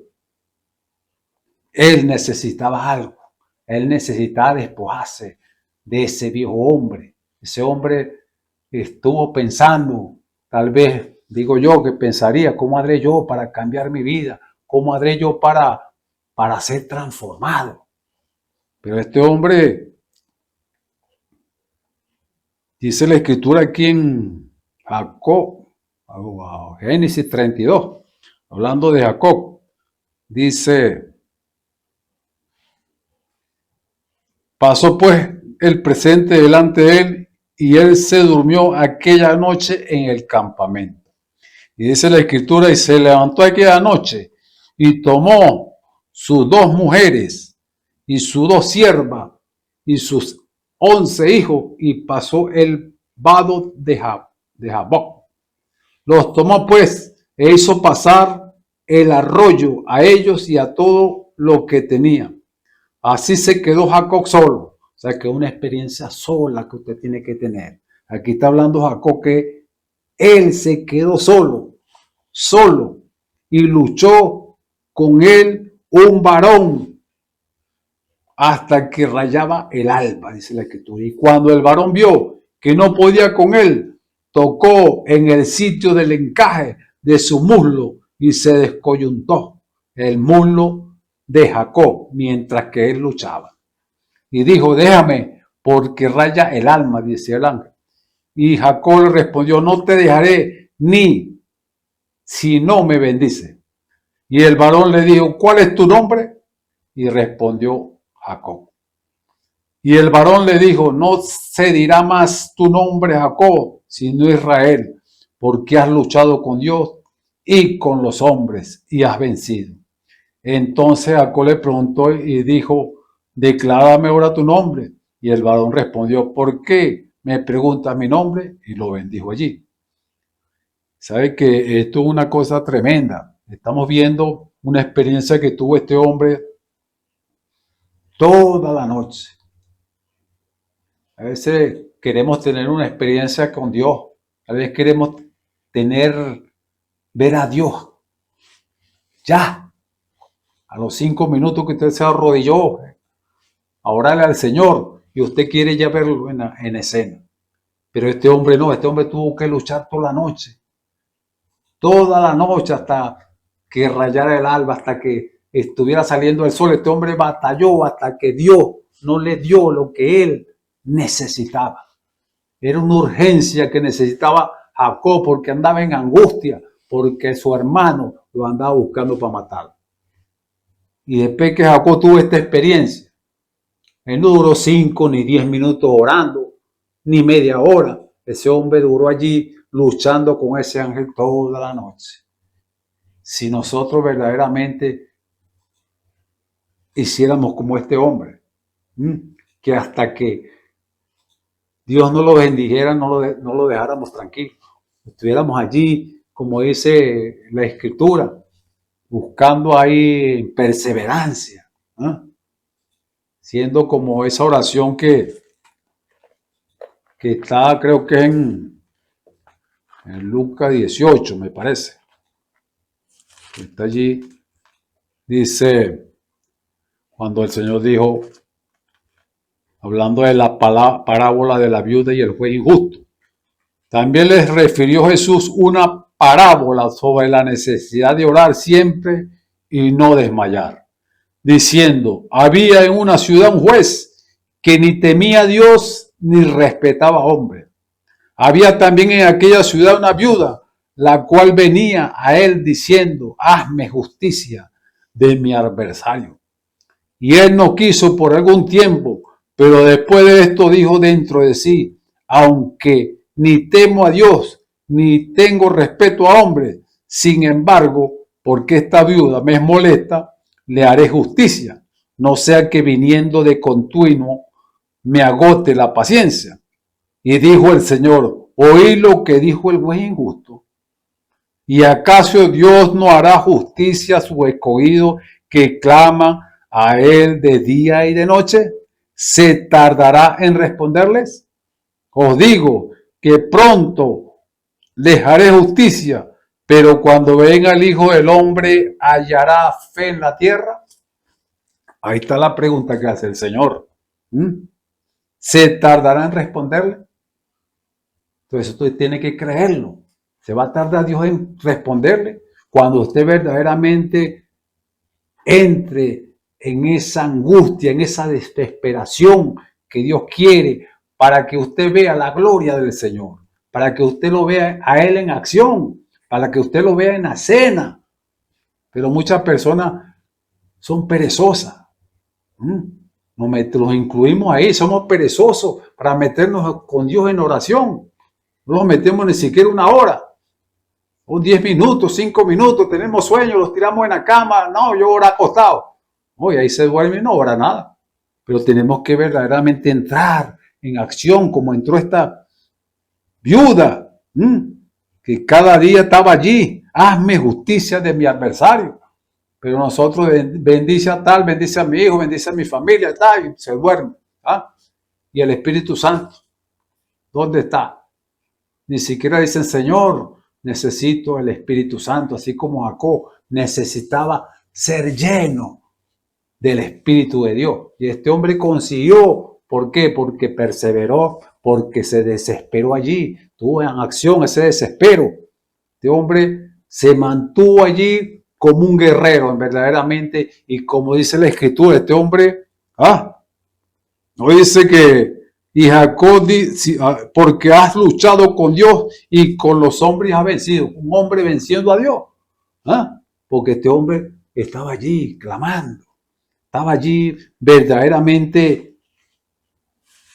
él necesitaba algo, él necesitaba despojarse de ese viejo hombre. Ese hombre estuvo pensando, tal vez digo yo que pensaría, ¿cómo haré yo para cambiar mi vida? ¿Cómo haré yo para ser transformado? Pero este hombre, dice la escritura aquí en Jacob, Génesis 32, hablando de Jacob, dice, pasó pues el presente delante de él y él se durmió aquella noche en el campamento. Y dice la escritura, y se levantó aquella noche y tomó sus 2 mujeres y sus 2 siervas y sus 11 hijos y pasó el vado de Jaboc. Los tomó pues e hizo pasar el arroyo a ellos y a todo lo que tenía. Así se quedó Jacob solo. O sea que es una experiencia sola que usted tiene que tener. Aquí está hablando Jacob que él se quedó solo y luchó con él un varón hasta que rayaba el alba, dice la escritura. Y cuando el varón vio que no podía con él, tocó en el sitio del encaje de su muslo y se descoyuntó el muslo de Jacob mientras que él luchaba. Y dijo, déjame, porque raya el alma, dice el ángel. Y Jacob le respondió, no te dejaré ni si no me bendice. Y el varón le dijo, ¿cuál es tu nombre? Y respondió Jacob. Y el varón le dijo, no se dirá más tu nombre Jacob, sino Israel, porque has luchado con Dios y con los hombres y has vencido. Entonces Jacob le preguntó y dijo, declárame ahora tu nombre. Y el varón respondió, ¿por qué me preguntas mi nombre? Y lo bendijo allí. Sabe que esto es una cosa tremenda. Estamos viendo una experiencia que tuvo este hombre toda la noche. A veces queremos tener una experiencia con Dios. A veces queremos ver a Dios. Ya. A los 5 minutos que usted se arrodilló a orarle al Señor y usted quiere ya verlo en escena. Pero este hombre no, este hombre tuvo que luchar toda la noche hasta que rayara el alba, hasta que estuviera saliendo el sol. Este hombre batalló hasta que Dios no le dio lo que él necesitaba. Era una urgencia que necesitaba Jacob porque andaba en angustia, porque su hermano lo andaba buscando para matarlo. Y después que Jacob tuvo esta experiencia, él no duró 5 ni 10 minutos orando, ni media hora. Ese hombre duró allí luchando con ese ángel toda la noche. Si nosotros verdaderamente hiciéramos como este hombre, que hasta que Dios no lo bendijera, no lo dejáramos tranquilo. Estuviéramos allí, como dice la escritura, buscando ahí perseverancia, siendo como esa oración que está, creo que en Lucas 18, me parece. Está allí, dice, cuando el Señor dijo, hablando de la parábola de la viuda y el juez injusto. También les refirió Jesús una parábola sobre la necesidad de orar siempre y no desmayar, diciendo, había en una ciudad un juez que ni temía a Dios ni respetaba a hombres. Había también en aquella ciudad una viuda, la cual venía a él diciendo, hazme justicia de mi adversario. Y él no quiso por algún tiempo, pero después de esto dijo dentro de sí, aunque ni temo a Dios, ni tengo respeto a hombres, sin embargo, porque esta viuda me es molesta, le haré justicia, no sea que viniendo de continuo me agote la paciencia. Y dijo el Señor, oí lo que dijo el juez injusto. ¿Y acaso Dios no hará justicia a su escogido que clama a él de día y de noche? ¿Se tardará en responderles? Os digo que pronto les haré justicia, pero cuando venga el Hijo del Hombre, ¿hallará fe en la tierra? Ahí está la pregunta que hace el Señor. ¿Se tardará en responderle? Entonces usted tiene que creerlo. ¿Se va a tardar Dios en responderle? Cuando usted verdaderamente entre en esa angustia, en esa desesperación que Dios quiere para que usted vea la gloria del Señor, para que usted lo vea a Él en acción, para que usted lo vea en la cena. Pero muchas personas son perezosas. Los incluimos ahí, somos perezosos para meternos con Dios en oración. No nos metemos ni siquiera una hora. O 10 minutos, 5 minutos, tenemos sueño, los tiramos en la cama. No, yo oro acostado. Oye, ahí se duerme y no ora nada. Pero tenemos que verdaderamente entrar en acción como entró esta viuda, que cada día estaba allí. Hazme justicia de mi adversario. Pero nosotros bendice a tal, bendice a mi hijo, bendice a mi familia, tal, y se duerme. Y el Espíritu Santo, ¿dónde está? Ni siquiera dicen, Señor, necesito el Espíritu Santo, así como Jacob necesitaba ser lleno del Espíritu de Dios. Y este hombre consiguió. ¿Por qué? Porque perseveró, porque se desesperó allí. Tuvo en acción ese desespero. Este hombre se mantuvo allí como un guerrero, verdaderamente. Y como dice la Escritura, este hombre, no dice que, y Jacob, porque has luchado con Dios y con los hombres has vencido. Un hombre venciendo a Dios. Porque este hombre estaba allí clamando. Estaba allí verdaderamente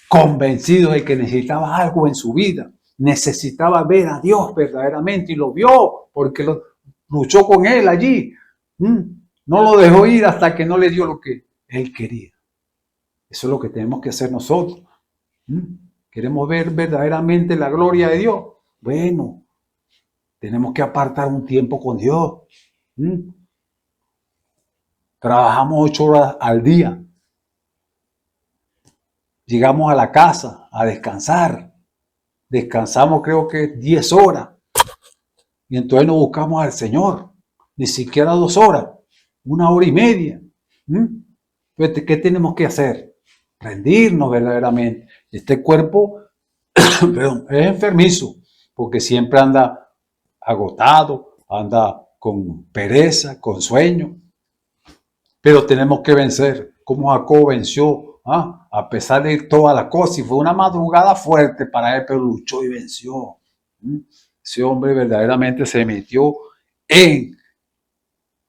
convencido de que necesitaba algo en su vida. Necesitaba ver a Dios verdaderamente y lo vio porque luchó con él allí. No lo dejó ir hasta que no le dio lo que él quería. Eso es lo que tenemos que hacer nosotros. ¿Queremos ver verdaderamente la gloria de Dios? Bueno, tenemos que apartar un tiempo con Dios. Trabajamos 8 horas al día. Llegamos a la casa a descansar. Descansamos creo que 10 horas. Y entonces nos buscamos al Señor. Ni siquiera 2 horas. 1 hora y media. Entonces, ¿qué tenemos que hacer? Rendirnos verdaderamente. Este cuerpo perdón, es enfermizo. Porque siempre anda agotado. Anda con pereza, con sueño. Pero tenemos que vencer. Como Jacob venció. A pesar de toda la cosa. Y fue una madrugada fuerte para él. Pero luchó y venció. Ese hombre verdaderamente se metió en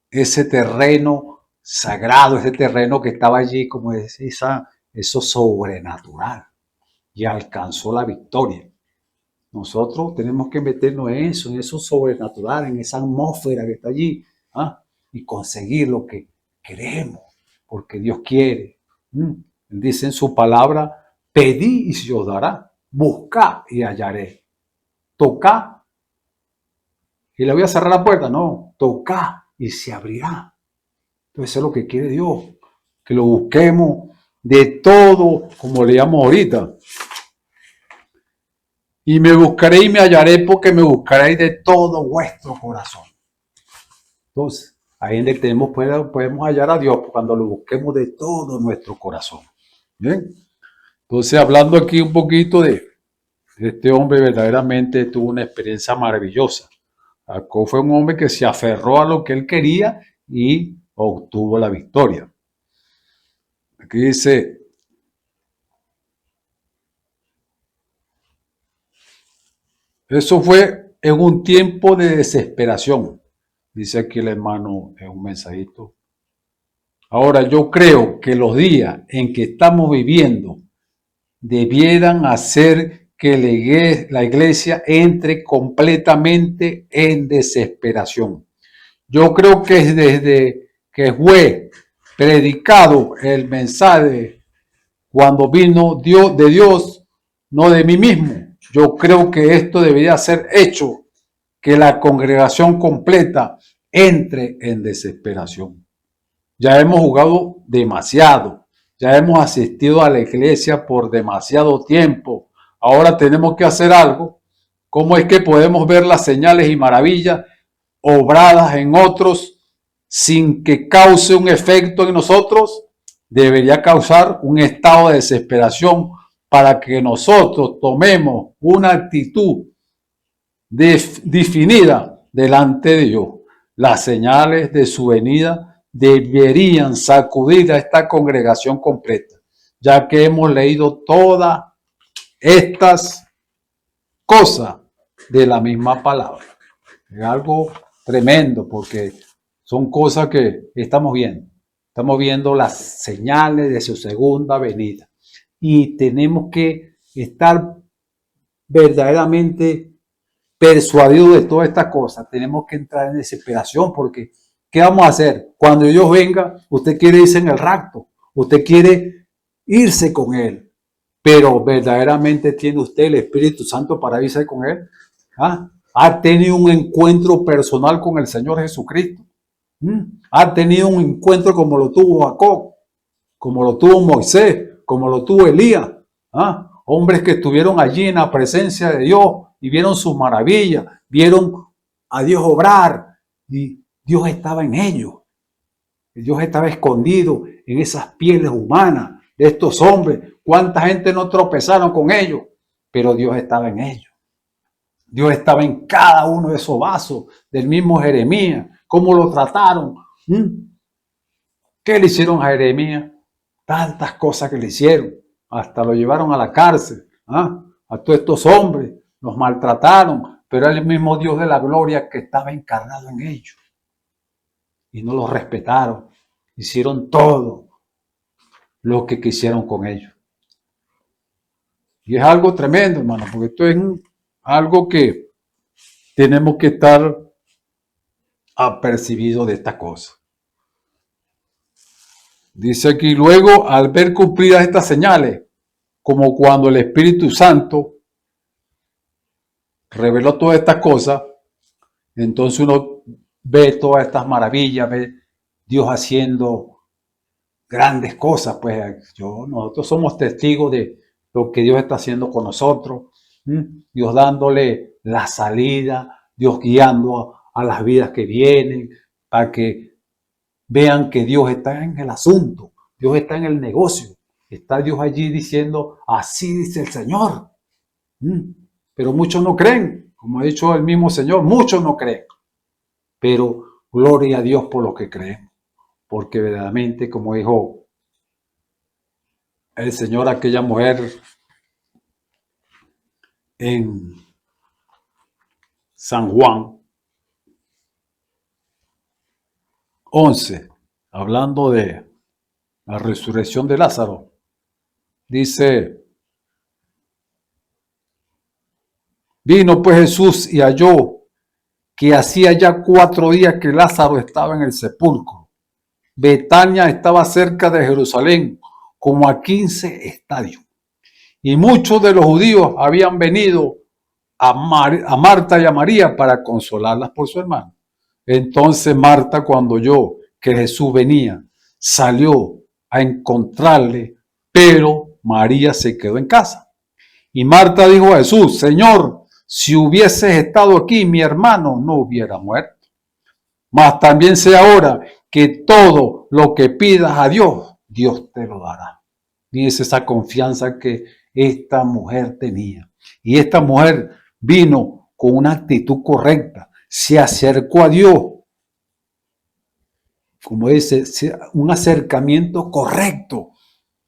ese terreno sagrado. Ese terreno que estaba allí. Como es eso sobrenatural. Y alcanzó la victoria. Nosotros tenemos que meternos en eso sobrenatural. En esa atmósfera que está allí. Y conseguir lo que queremos, porque Dios quiere. Dice en su palabra, pedí y se os dará, buscad y hallaré, tocad y le voy a cerrar la puerta, no, tocad y se abrirá. Entonces eso es lo que quiere Dios, que lo busquemos de todo, como leíamos ahorita. Y me buscaré y me hallaré porque me buscaréis de todo vuestro corazón. Entonces, ahí en el que podemos hallar a Dios cuando lo busquemos de todo nuestro corazón. Bien. Entonces, hablando aquí un poquito de este hombre, verdaderamente tuvo una experiencia maravillosa. Jacob fue un hombre que se aferró a lo que él quería y obtuvo la victoria. Aquí dice, eso fue en un tiempo de desesperación. Dice aquí el hermano en un mensajito. Ahora, yo creo que los días en que estamos viviendo debieran hacer que la iglesia entre completamente en desesperación. Yo creo que desde que fue predicado el mensaje cuando vino Dios de Dios, no de mí mismo, yo creo que esto debería ser hecho, que la congregación completa entre en desesperación. Ya hemos jugado demasiado, ya hemos asistido a la iglesia por demasiado tiempo. Ahora tenemos que hacer algo. ¿Cómo es que podemos ver las señales y maravillas obradas en otros sin que cause un efecto en nosotros? Debería causar un estado de desesperación para que nosotros tomemos una actitud definida delante de Dios. Las señales de su venida deberían sacudir a esta congregación completa, ya que hemos leído todas estas cosas de la misma palabra. Es algo tremendo porque son cosas que estamos viendo. Estamos viendo las señales de su segunda venida y tenemos que estar verdaderamente persuadidos de todas estas cosas. Tenemos que entrar en desesperación porque ¿qué vamos a hacer? Cuando Dios venga, usted quiere irse en el rapto, usted quiere irse con Él, pero verdaderamente tiene usted el Espíritu Santo para irse con Él. ¿Ah? ¿Ha tenido un encuentro personal con el Señor Jesucristo? ¿Ha tenido un encuentro como lo tuvo Jacob, como lo tuvo Moisés, como lo tuvo Elías? ¿Ah? Hombres que estuvieron allí en la presencia de Dios y vieron sus maravillas, vieron a Dios obrar y Dios estaba en ellos. Dios estaba escondido en esas pieles humanas de estos hombres. ¿Cuánta gente no tropezaron con ellos? Pero Dios estaba en ellos. Dios estaba en cada uno de esos vasos del mismo Jeremías. ¿Cómo lo trataron? ¿Qué le hicieron a Jeremías? Tantas cosas que le hicieron. Hasta lo llevaron a la cárcel. A todos estos hombres los maltrataron. Pero era el mismo Dios de la gloria que estaba encarnado en ellos. Y no los respetaron. Hicieron todo lo que quisieron con ellos. Y es algo tremendo, hermano, porque esto es algo que tenemos que estar apercibidos de esta cosa. Dice aquí, luego, al ver cumplidas estas señales, como cuando el Espíritu Santo reveló todas estas cosas, entonces uno ve todas estas maravillas, ve Dios haciendo grandes cosas. Pues nosotros somos testigos de lo que Dios está haciendo con nosotros. Dios dándole la salida, Dios guiando a las vidas que vienen, para que vean que Dios está en el asunto, Dios está en el negocio, está Dios allí diciendo, así dice el Señor. Pero muchos no creen, como ha dicho el mismo Señor, muchos no creen. Pero gloria a Dios por lo que creemos, porque verdaderamente, como dijo el Señor a aquella mujer en San Juan 11, hablando de la resurrección de Lázaro, dice, vino pues Jesús y halló que hacía ya 4 días que Lázaro estaba en el sepulcro. Betania estaba cerca de Jerusalén, como a 15 estadios. Y muchos de los judíos habían venido a Marta y a María para consolarlas por su hermano. Entonces Marta, cuando oyó que Jesús venía, salió a encontrarle, pero María se quedó en casa. Y Marta dijo a Jesús, Señor, si hubieses estado aquí, mi hermano no hubiera muerto. Mas también sé ahora que todo lo que pidas a Dios, Dios te lo dará. Y es esa confianza que esta mujer tenía. Y esta mujer vino con una actitud correcta, se acercó a Dios, como dice, un acercamiento correcto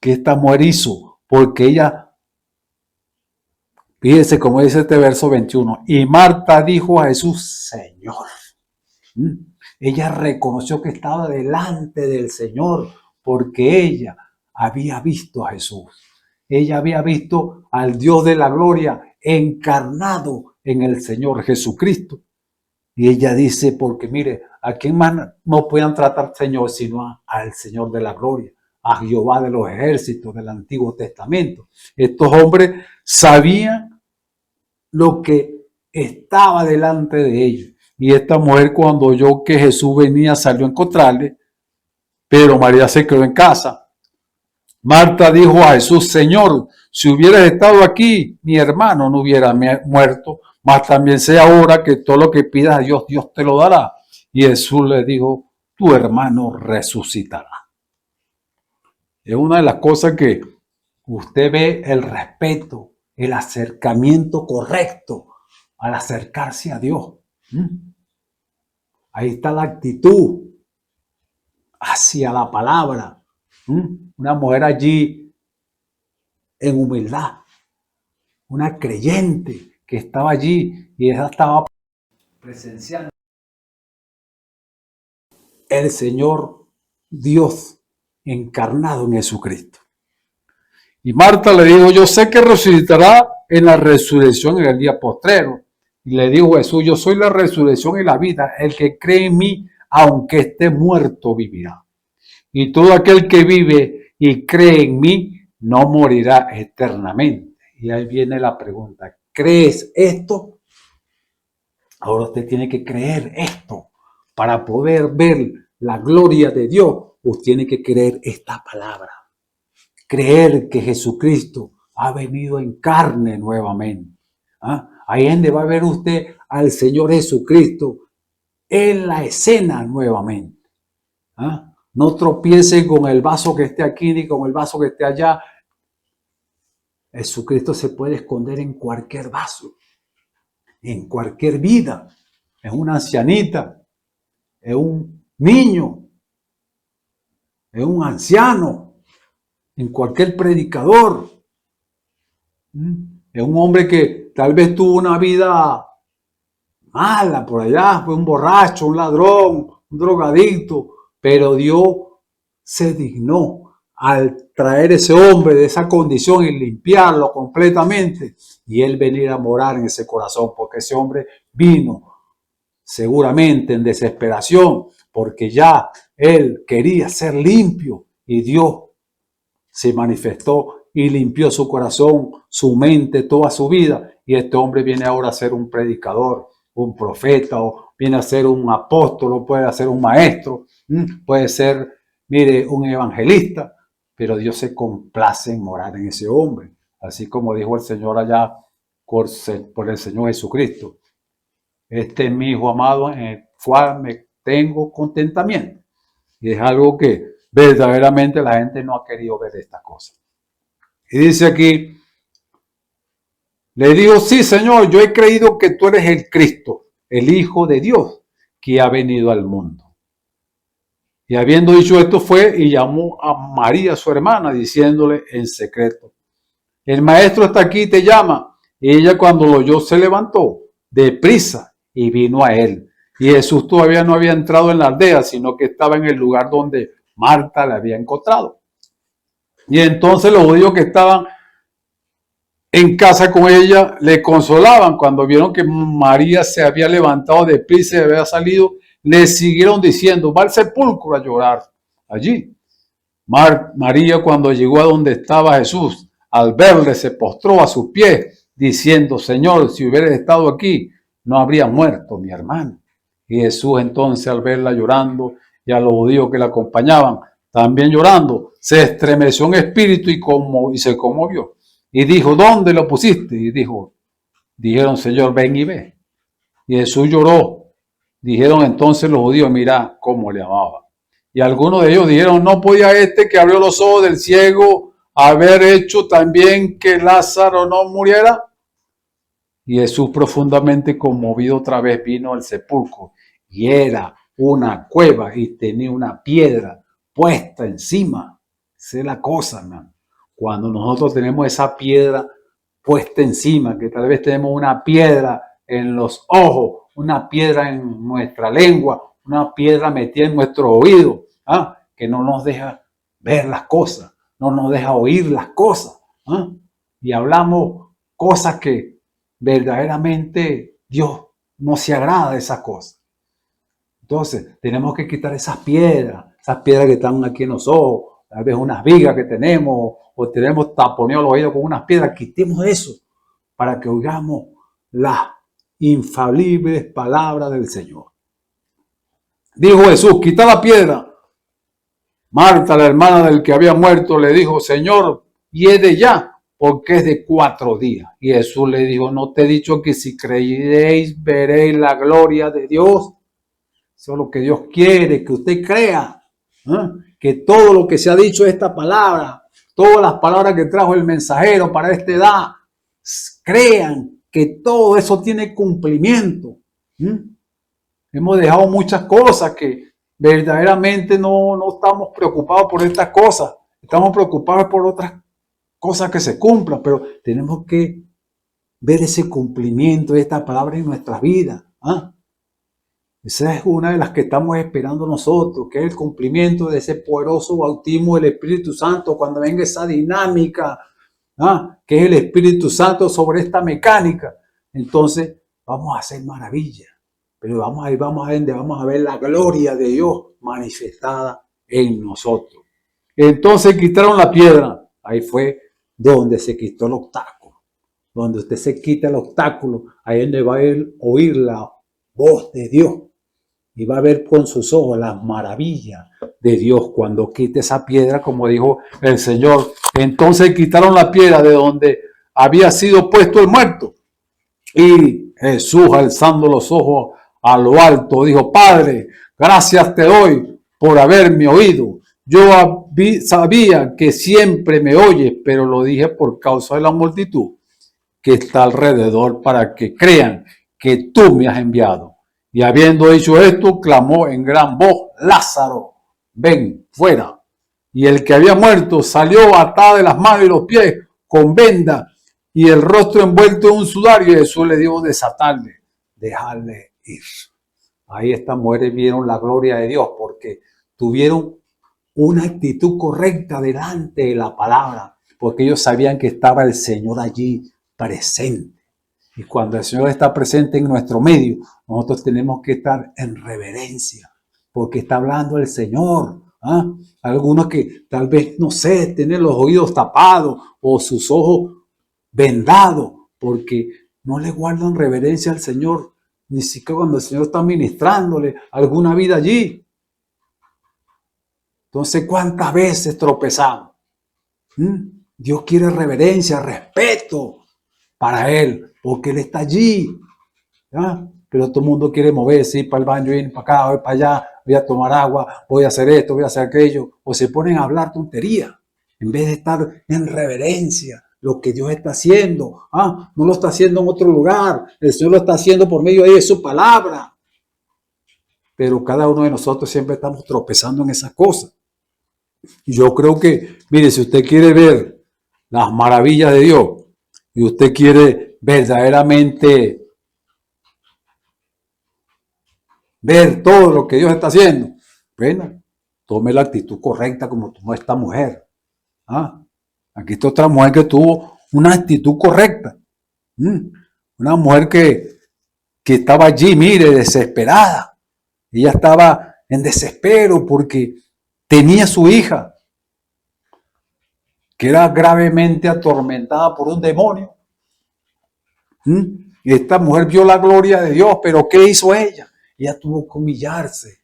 que esta mujer hizo, porque ella, fíjese como dice este verso 21, y Marta dijo a Jesús, Señor. Ella reconoció que estaba delante del Señor porque ella había visto a Jesús. Ella había visto al Dios de la gloria encarnado en el Señor Jesucristo. Y ella dice, porque mire, ¿a quién más no puedan tratar Señor sino al Señor de la gloria, a Jehová de los ejércitos del Antiguo Testamento? Estos hombres sabían lo que estaba delante de ellos. Y esta mujer, cuando oyó que Jesús venía, salió a encontrarle, pero María se quedó en casa. Marta dijo a Jesús, Señor, si hubieras estado aquí, mi hermano no hubiera muerto, mas también sé ahora que todo lo que pidas a Dios, Dios te lo dará. Y Jesús le dijo, tu hermano resucitará. Es una de las cosas que usted ve el respeto, el acercamiento correcto al acercarse a Dios. Ahí está la actitud hacia la palabra. Una mujer allí en humildad, una creyente que estaba allí y ella estaba presenciando el Señor Dios encarnado en Jesucristo. Y Marta le dijo, yo sé que resucitará en la resurrección en el día postrero. Y le dijo Jesús, yo soy la resurrección y la vida. El que cree en mí, aunque esté muerto, vivirá. Y todo aquel que vive y cree en mí, no morirá eternamente. Y ahí viene la pregunta, ¿crees esto? Ahora usted tiene que creer esto. Para poder ver la gloria de Dios, usted tiene que creer esta palabra. Creer que Jesucristo ha venido en carne nuevamente. Ahí es donde va a ver usted al Señor Jesucristo en la escena nuevamente. No tropiece con el vaso que esté aquí ni con el vaso que esté allá. Jesucristo se puede esconder en cualquier vaso, en cualquier vida, en una ancianita, en un niño, en un anciano, en cualquier predicador, en un hombre que tal vez tuvo una vida mala por allá, fue un borracho, un ladrón, un drogadicto, pero Dios se dignó al traer ese hombre de esa condición y limpiarlo completamente y él venir a morar en ese corazón, porque ese hombre vino seguramente en desesperación, porque ya él quería ser limpio y Dios se manifestó y limpió su corazón, su mente, toda su vida. Y este hombre viene ahora a ser un predicador, un profeta, o viene a ser un apóstol, o puede ser un maestro, puede ser, mire, un evangelista. Pero Dios se complace en morar en ese hombre. Así como dijo el Señor allá por el Señor Jesucristo. Este es mi Hijo amado en el cual me tengo contentamiento. Y es algo que verdaderamente la gente no ha querido ver estas cosas. Y dice aquí, le digo, sí, Señor, yo he creído que tú eres el Cristo, el Hijo de Dios, que ha venido al mundo. Y habiendo dicho esto fue y llamó a María, su hermana, diciéndole en secreto, el maestro está aquí y te llama. Y ella cuando lo oyó se levantó deprisa y vino a él. Y Jesús todavía no había entrado en la aldea, sino que estaba en el lugar donde Marta le había encontrado. Y entonces los judíos que estaban en casa con ella le consolaban cuando vieron que María se había levantado deprisa y había salido. Le siguieron diciendo, va al sepulcro a llorar allí. María cuando llegó a donde estaba Jesús, al verle se postró a sus pies, diciendo, Señor, si hubieras estado aquí, no habría muerto mi hermano. Y Jesús entonces al verla llorando y a los judíos que la acompañaban, también llorando, se estremeció en espíritu y se conmovió. Y dijo, ¿dónde lo pusiste? Y dijeron, Señor, ven y ve. Y Jesús lloró. Dijeron entonces los judíos, mira cómo le amaba. Y algunos de ellos dijeron, ¿no podía este que abrió los ojos del ciego haber hecho también que Lázaro no muriera? Y Jesús, profundamente conmovido, otra vez vino al sepulcro. Y era una cueva y tenía una piedra puesta encima. Esa es la cosa, hermano. Cuando nosotros tenemos esa piedra puesta encima, que tal vez tenemos una piedra en los ojos, una piedra en nuestra lengua, una piedra metida en nuestro oído, que no nos deja ver las cosas, no nos deja oír las cosas, y hablamos cosas que verdaderamente Dios no se agrada de esas cosas. Entonces tenemos que quitar esas piedras que están aquí en los ojos, tal vez unas vigas que tenemos, o tenemos taponeado los oídos con unas piedras. Quitemos eso para que oigamos las infalibles palabras del Señor. Dijo Jesús, quita la piedra. Marta, la hermana del que había muerto, le dijo, Señor, hiede ya, porque es de 4 días. Y Jesús le dijo, ¿no te he dicho que si creeréis, veréis la gloria de Dios? Eso es lo que Dios quiere, que usted crea, que todo lo que se ha dicho de esta palabra, todas las palabras que trajo el mensajero para esta edad, crean que todo eso tiene cumplimiento. Hemos dejado muchas cosas que verdaderamente no estamos preocupados por estas cosas. Estamos preocupados por otras cosas que se cumplan, pero tenemos que ver ese cumplimiento de esta palabra en nuestras vidas. Esa es una de las que estamos esperando nosotros, que es el cumplimiento de ese poderoso bautismo del Espíritu Santo, cuando venga esa dinámica, que es el Espíritu Santo sobre esta mecánica. Entonces vamos a hacer maravillas, pero vamos a ver la gloria de Dios manifestada en nosotros. Entonces quitaron la piedra. Ahí fue donde se quitó el obstáculo. Donde usted se quita el obstáculo, ahí es donde va a oír la voz de Dios. Y va a ver con sus ojos las maravillas de Dios cuando quite esa piedra, como dijo el Señor. Entonces quitaron la piedra de donde había sido puesto el muerto. Y Jesús, alzando los ojos a lo alto, dijo, Padre, gracias te doy por haberme oído. Yo sabía que siempre me oyes, pero lo dije por causa de la multitud que está alrededor, para que crean que tú me has enviado. Y habiendo dicho esto, clamó en gran voz, Lázaro, ven fuera. Y el que había muerto salió atado de las manos y los pies con venda y el rostro envuelto en un sudario. Y Jesús le dijo, desatarle, dejarle ir. Ahí estas mujeres vieron la gloria de Dios porque tuvieron una actitud correcta delante de la palabra, porque ellos sabían que estaba el Señor allí presente. Y cuando el Señor está presente en nuestro medio, nosotros tenemos que estar en reverencia, porque está hablando el Señor. Algunos que tal vez, no sé, tienen los oídos tapados o sus ojos vendados, porque no le guardan reverencia al Señor, ni siquiera cuando el Señor está ministrándole alguna vida allí. Entonces, ¿cuántas veces tropezamos? Dios quiere reverencia, respeto para Él, porque Él está allí. Pero todo el mundo quiere moverse, ir para el baño, ir para acá, ir para allá, voy a tomar agua, voy a hacer esto, voy a hacer aquello. O se ponen a hablar tontería, en vez de estar en reverencia. Lo que Dios está haciendo, no lo está haciendo en otro lugar. El Señor lo está haciendo por medio de su palabra. Pero cada uno de nosotros siempre estamos tropezando en esas cosas. Y yo creo que, mire, si usted quiere ver las maravillas de Dios y usted quiere verdaderamente ver todo lo que Dios está haciendo, bueno, tome la actitud correcta como tomó esta mujer. Aquí está otra mujer que tuvo una actitud correcta. Una mujer que estaba allí, mire, desesperada. Ella estaba en desespero porque tenía su hija, que era gravemente atormentada por un demonio. Y esta mujer vio la gloria de Dios, pero ¿qué hizo ella? Ella tuvo que humillarse.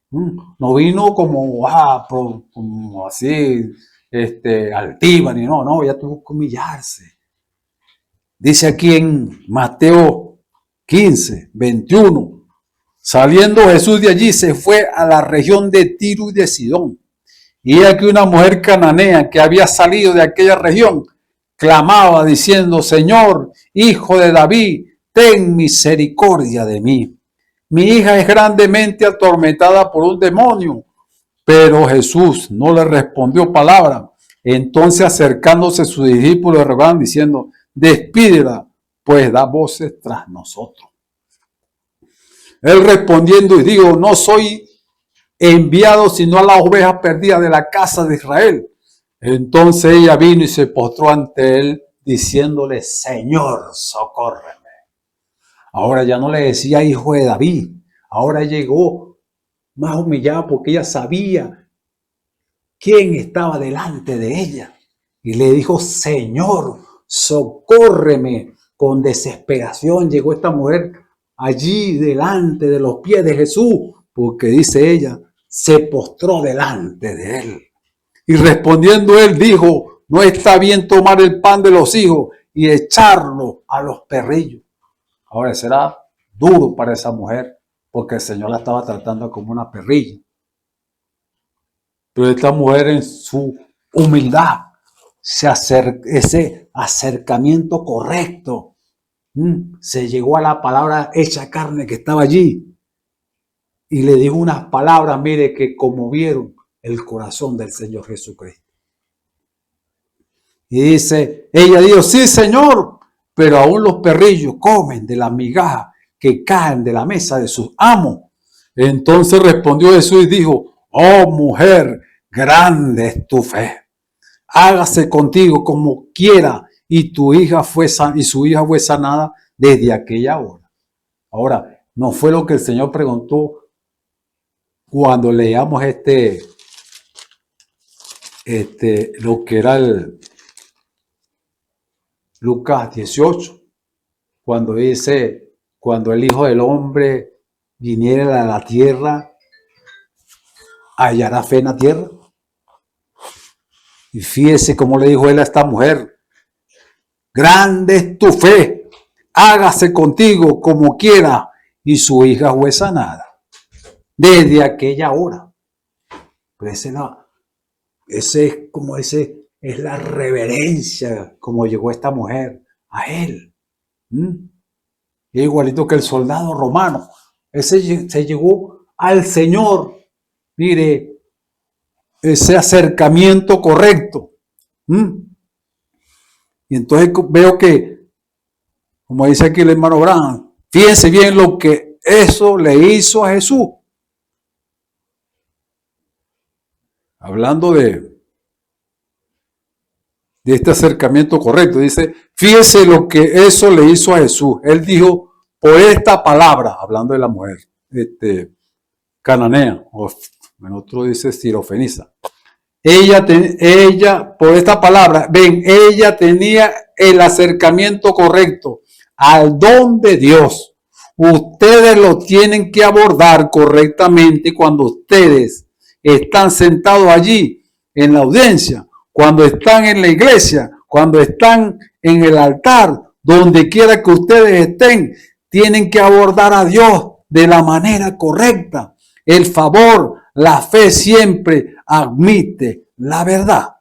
No vino como así, altiva, ni no, ella tuvo que humillarse. Dice aquí en Mateo 15, 21. Saliendo Jesús de allí, se fue a la región de Tiro y de Sidón. Y aquí una mujer cananea que había salido de aquella región, clamaba diciendo, Señor, Hijo de David, ten misericordia de mí. Mi hija es grandemente atormentada por un demonio. Pero Jesús no le respondió palabra. Entonces acercándose sus discípulos le rogaban diciendo, despídela, pues da voces tras nosotros. Él respondiendo y dijo, no soy enviado sino a las ovejas perdidas de la casa de Israel. Entonces ella vino y se postró ante él diciéndole, Señor, socórreme. Ahora ya no le decía hijo de David, ahora llegó más humillada porque ella sabía quién estaba delante de ella. Y le dijo, Señor, socórreme. Con desesperación llegó esta mujer allí delante de los pies de Jesús, porque dice ella, se postró delante de él. Y respondiendo él dijo, no está bien tomar el pan de los hijos y echarlo a los perrillos. Ahora será duro para esa mujer, porque el Señor la estaba tratando como una perrilla. Pero esta mujer en su humildad, ese acercamiento correcto, se llegó a la palabra hecha carne que estaba allí y le dijo unas palabras, mire, que conmovieron el corazón del Señor Jesucristo. Y dice, ella dijo, sí, Señor, pero aún los perrillos comen de las migajas que caen de la mesa de sus amos. Entonces respondió Jesús y dijo, oh mujer, grande es tu fe. Hágase contigo como quiera. Y su hija fue sanada desde aquella hora. Ahora, no fue lo que el Señor preguntó cuando leíamos lo que era el Lucas 18, cuando dice, cuando el Hijo del Hombre viniera a la tierra, hallará fe en la tierra. Y fíjese cómo le dijo él a esta mujer, grande es tu fe, hágase contigo como quiera. Y su hija fue sanada desde aquella hora. Pues es la reverencia como llegó esta mujer a él. Es igualito que el soldado romano. Ese se llegó al Señor. Mire, ese acercamiento correcto. Y entonces veo que, como dice aquí el hermano Abraham, fíjense bien lo que eso le hizo a Jesús. Hablando de este acercamiento correcto, dice, fíjense lo que eso le hizo a Jesús. Él dijo, por esta palabra, hablando de la mujer, cananea, o en otro dice sirofenisa. Ella, por esta palabra, ven, ella tenía el acercamiento correcto al don de Dios. Ustedes lo tienen que abordar correctamente cuando ustedes están sentados allí en la audiencia, cuando están en la iglesia, cuando están en el altar, donde quiera que ustedes estén, tienen que abordar a Dios de la manera correcta. El favor, la fe siempre admite la verdad.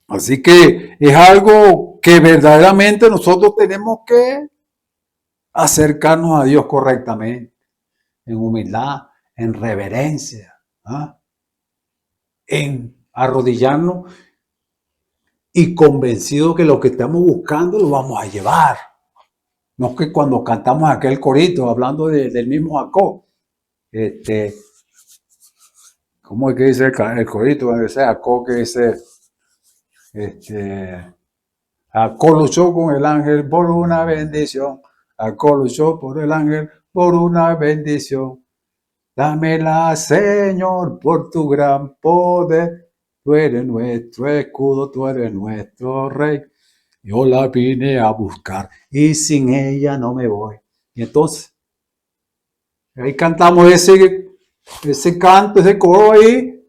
Así que es algo que verdaderamente nosotros tenemos que acercarnos a Dios correctamente, en humildad, en reverencia, en arrodillarnos y convencido que lo que estamos buscando lo vamos a llevar. No es que cuando cantamos aquel corito, hablando del mismo Jacob, ¿cómo es que dice el corito? Cuando dice Jacob, que dice, Jacob luchó con el ángel por una bendición. Jacob luchó por el ángel por una bendición. Dámela, Señor, por tu gran poder. Tú eres nuestro escudo, tú eres nuestro rey. Yo la vine a buscar y sin ella no me voy. Y entonces, ahí cantamos ese canto, ese coro ahí.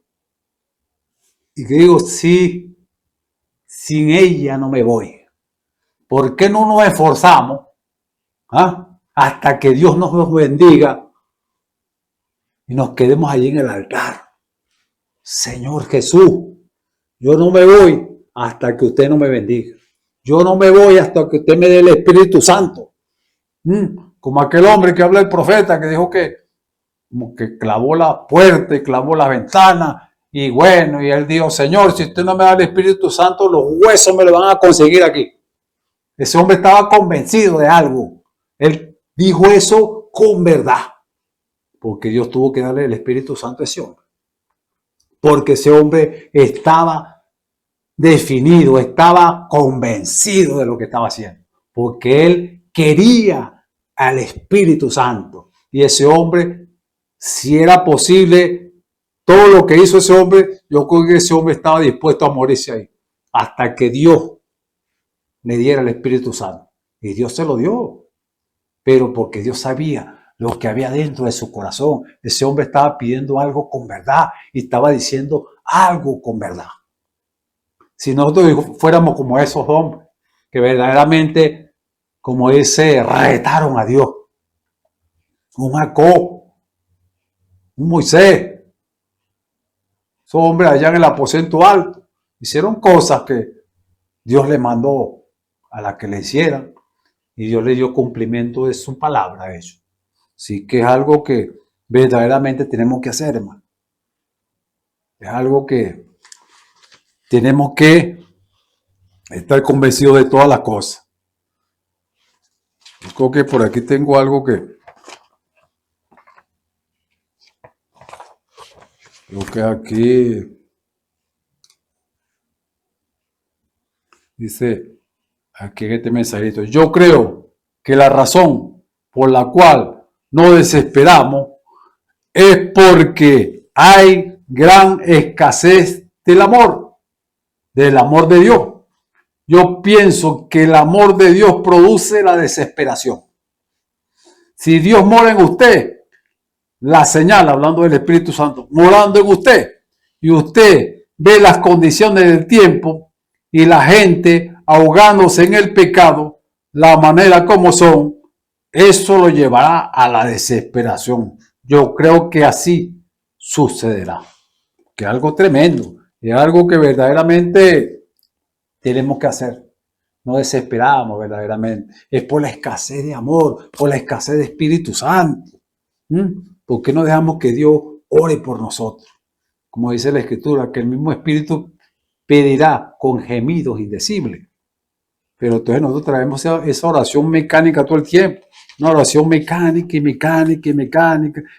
Y que digo, sí, sin ella no me voy. ¿Por qué no nos esforzamos hasta que Dios nos bendiga y nos quedemos allí en el altar? Señor Jesús, yo no me voy hasta que usted no me bendiga. Yo no me voy hasta que usted me dé el Espíritu Santo. Como aquel hombre que habla el profeta, que dijo que como que clavó la puerta y clavó la ventana. Y bueno, y él dijo, Señor, si usted no me da el Espíritu Santo, los huesos me lo van a conseguir aquí. Ese hombre estaba convencido de algo. Él dijo eso con verdad. Porque Dios tuvo que darle el Espíritu Santo a ese hombre. Porque ese hombre estaba definido, estaba convencido de lo que estaba haciendo. Porque él quería al Espíritu Santo. Y ese hombre, si era posible, todo lo que hizo ese hombre, yo creo que ese hombre estaba dispuesto a morirse ahí. Hasta que Dios le diera el Espíritu Santo. Y Dios se lo dio. Pero porque Dios sabía lo que había dentro de su corazón. Ese hombre estaba pidiendo algo con verdad y estaba diciendo algo con verdad. Si nosotros fuéramos como esos hombres que verdaderamente, como dice, retaron a Dios. Un Jacob, un Moisés, esos hombres allá en el aposento alto, hicieron cosas que Dios le mandó a las que le hicieran y Dios le dio cumplimiento de su palabra a ellos. Así que es algo que verdaderamente tenemos que hacer, hermano. Es algo que tenemos que estar convencidos de todas las cosas. Yo creo que por aquí tengo algo que creo que aquí dice, aquí en este mensajito, yo creo que la razón por la cual no desesperamos es porque hay gran escasez del amor de Dios. Yo pienso que el amor de Dios produce la desesperación. Si Dios mora en usted, la señal, hablando del Espíritu Santo, morando en usted, y usted ve las condiciones del tiempo y la gente ahogándose en el pecado, la manera como son, eso lo llevará a la desesperación. Yo creo que así sucederá. Que es algo tremendo, es algo que verdaderamente tenemos que hacer. No desesperamos verdaderamente. Es por la escasez de amor, por la escasez de Espíritu Santo. ¿Por qué no dejamos que Dios ore por nosotros? Como dice la Escritura, que el mismo Espíritu pedirá con gemidos indecibles. Pero entonces nosotros traemos esa oración mecánica todo el tiempo. Una oración mecánica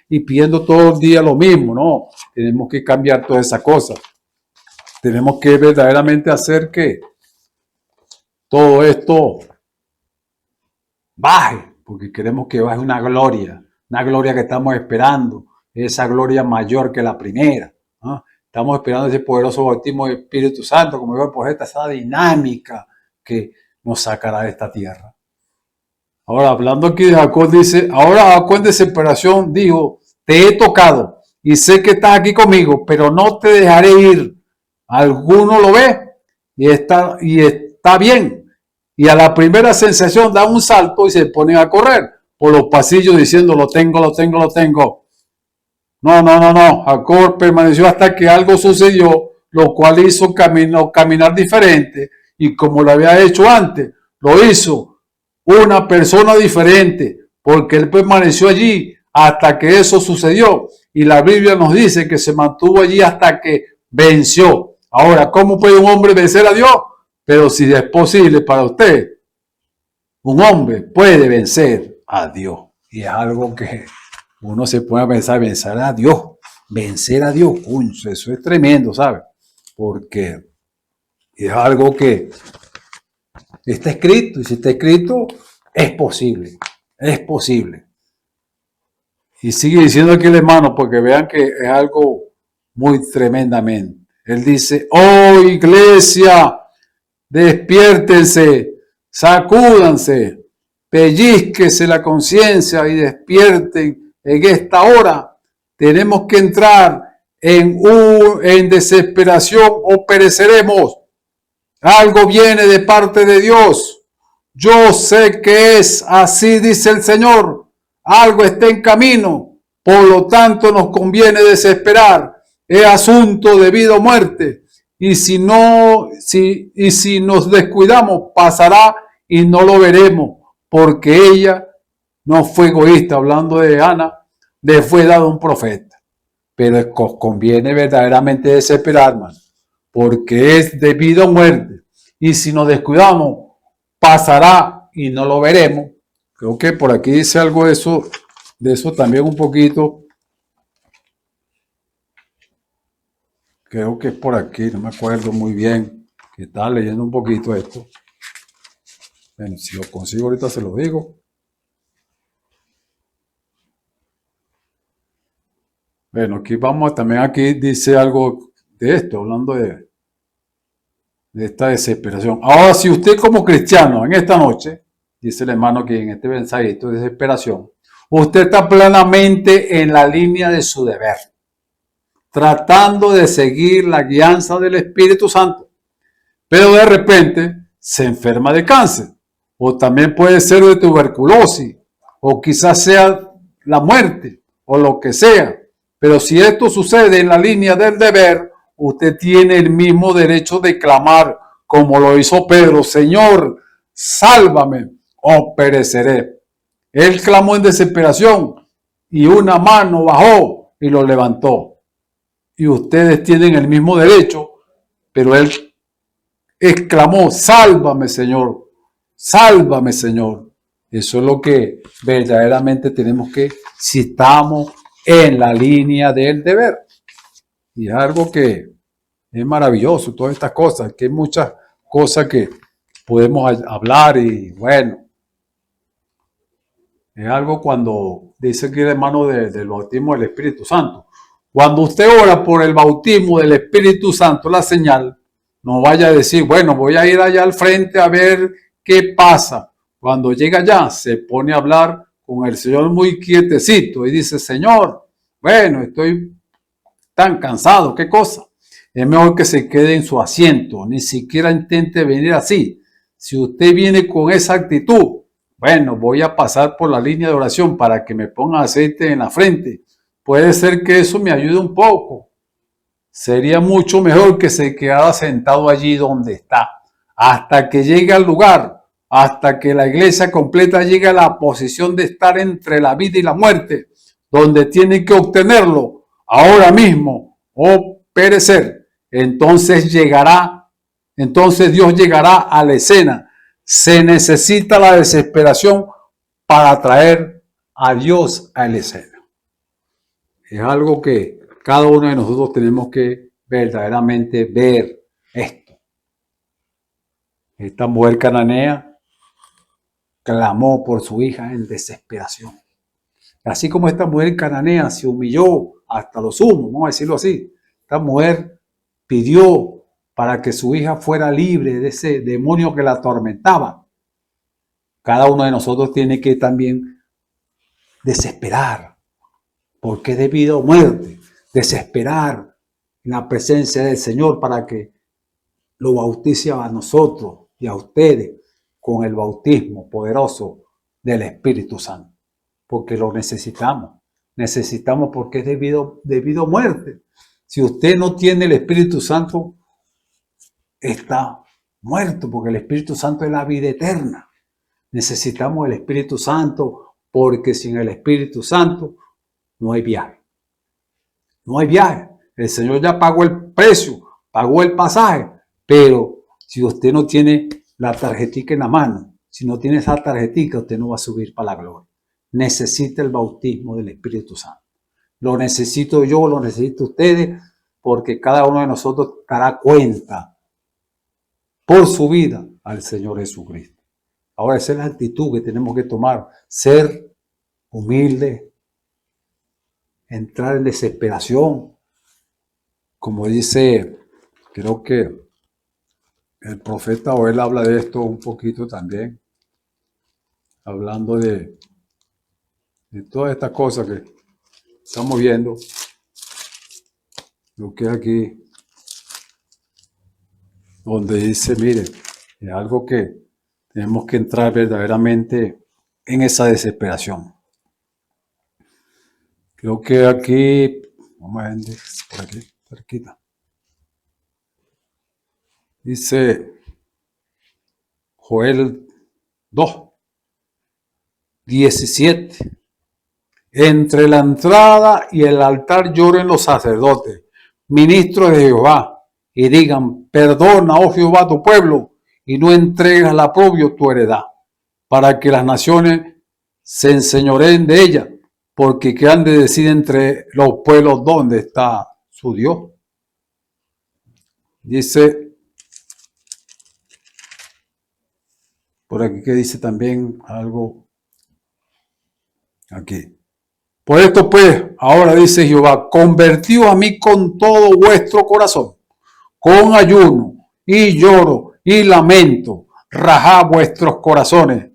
y pidiendo todo el día lo mismo. No, tenemos que cambiar todas esas cosas. Tenemos que verdaderamente hacer que todo esto baje, porque queremos que baje una gloria que estamos esperando, esa gloria mayor que la primera, ¿no? Estamos esperando ese poderoso bautismo del Espíritu Santo, como dijo el profeta, esa dinámica que nos sacará de esta tierra. Ahora, hablando aquí de Jacob, dice, ahora Jacob en desesperación dijo, te he tocado y sé que estás aquí conmigo, pero no te dejaré ir. Alguno lo ve y está bien. Y a la primera sensación da un salto y se ponen a correr por los pasillos diciendo, lo tengo. No. Jacob permaneció hasta que algo sucedió, lo cual hizo caminar diferente. Y como lo había hecho antes, lo hizo una persona diferente, porque él permaneció allí hasta que eso sucedió. Y la Biblia nos dice que se mantuvo allí hasta que venció. Ahora, ¿cómo puede un hombre vencer a Dios? Pero si es posible para usted, un hombre puede vencer a Dios. Y es algo que uno se puede pensar, vencer a Dios. Eso es tremendo, ¿sabe? Porque es algo que está escrito, y si está escrito, es posible. Y sigue diciendo aquí el hermano, porque vean que es algo muy tremendamente. Él dice, oh iglesia, despiértense, sacúdanse, pellizquese la conciencia y despierten en esta hora. Tenemos que entrar en desesperación o pereceremos. Algo viene de parte de Dios. Yo sé que es así, dice el Señor. Algo está en camino. Por lo tanto, nos conviene desesperar. Es asunto de vida o muerte. Y si nos descuidamos, pasará y no lo veremos. Porque ella no fue egoísta. Hablando de Ana, le fue dado un profeta. Pero conviene verdaderamente desesperar, hermano. Porque es de vida o muerte. Y si nos descuidamos, pasará y no lo veremos. Creo que por aquí dice algo de eso de eso también un poquito. Creo que es por aquí, no me acuerdo muy bien, que estaba leyendo un poquito esto. Bueno, si lo consigo ahorita se lo digo. Bueno, aquí dice algo de esto, hablando de esta desesperación. Ahora, si usted como cristiano en esta noche, dice el hermano aquí en este mensajito de desesperación, usted está plenamente en la línea de su deber, tratando de seguir la guianza del Espíritu Santo, pero de repente se enferma de cáncer, o también puede ser de tuberculosis, o quizás sea la muerte, o lo que sea. Pero si esto sucede en la línea del deber, usted tiene el mismo derecho de clamar, como lo hizo Pedro: Señor, sálvame o pereceré. Él clamó en desesperación y una mano bajó y lo levantó. Y ustedes tienen el mismo derecho, pero él exclamó: sálvame, Señor, sálvame, Señor. Eso es lo que verdaderamente tenemos que, si estamos en la línea del deber. Y es algo que es maravilloso, todas estas cosas, que hay muchas cosas que podemos hablar y bueno, es algo cuando dice aquí el hermano del bautismo del Espíritu Santo. Cuando usted ora por el bautismo del Espíritu Santo, la señal, no vaya a decir, bueno, voy a ir allá al frente a ver qué pasa. Cuando llega allá, se pone a hablar con el Señor muy quietecito y dice: Señor, bueno, estoy tan cansado, ¿qué cosa? Es mejor que se quede en su asiento, ni siquiera intente venir así. Si usted viene con esa actitud, bueno, voy a pasar por la línea de oración para que me ponga aceite en la frente. Puede ser que eso me ayude un poco. Sería mucho mejor que se quedara sentado allí donde está, hasta que llegue al lugar, hasta que la iglesia completa llegue a la posición de estar entre la vida y la muerte, donde tiene que obtenerlo ahora mismo o perecer. Entonces Dios llegará a la escena. Se necesita la desesperación para traer a Dios a la escena. Es algo que cada uno de nosotros tenemos que verdaderamente ver esto. Esta mujer cananea clamó por su hija en desesperación. Así como esta mujer cananea se humilló hasta lo sumo, vamos a decirlo así. Esta mujer pidió para que su hija fuera libre de ese demonio que la atormentaba. Cada uno de nosotros tiene que también desesperar, porque es debido a muerte, desesperar en la presencia del Señor para que lo bautice a nosotros y a ustedes con el bautismo poderoso del Espíritu Santo, porque lo necesitamos. Necesitamos porque es debido a muerte. Si usted no tiene el Espíritu Santo, está muerto, porque el Espíritu Santo es la vida eterna. Necesitamos el Espíritu Santo, porque sin el Espíritu Santo no hay viaje. No hay viaje. El Señor ya pagó el precio, pagó el pasaje, pero si usted no tiene la tarjetita en la mano, si no tiene esa tarjetita, usted no va a subir para la gloria. Necesita el bautismo del Espíritu Santo. Lo necesito yo, lo necesito ustedes, porque cada uno de nosotros dará cuenta por su vida al Señor Jesucristo. Ahora, esa es la actitud que tenemos que tomar, ser humilde, entrar en desesperación, como dice, creo que el profeta Joel habla de esto un poquito también, hablando de todas estas cosas que estamos viendo, lo que es aquí, donde dice, mire, es algo que tenemos que entrar verdaderamente en esa desesperación. Creo que aquí, vamos a ver, por aquí, cerquita. Dice Joel 2:17. Entre la entrada y el altar lloren los sacerdotes, ministros de Jehová, y digan: perdona, oh Jehová, tu pueblo, y no entregues al oprobio tu heredad, para que las naciones se enseñoreen de ella, porque ¿qué han de decir entre los pueblos dónde está su Dios? Dice, por aquí que dice también algo aquí. Por esto pues, ahora dice Jehová, convertíos a mí con todo vuestro corazón, con ayuno y lloro y lamento, rajad vuestros corazones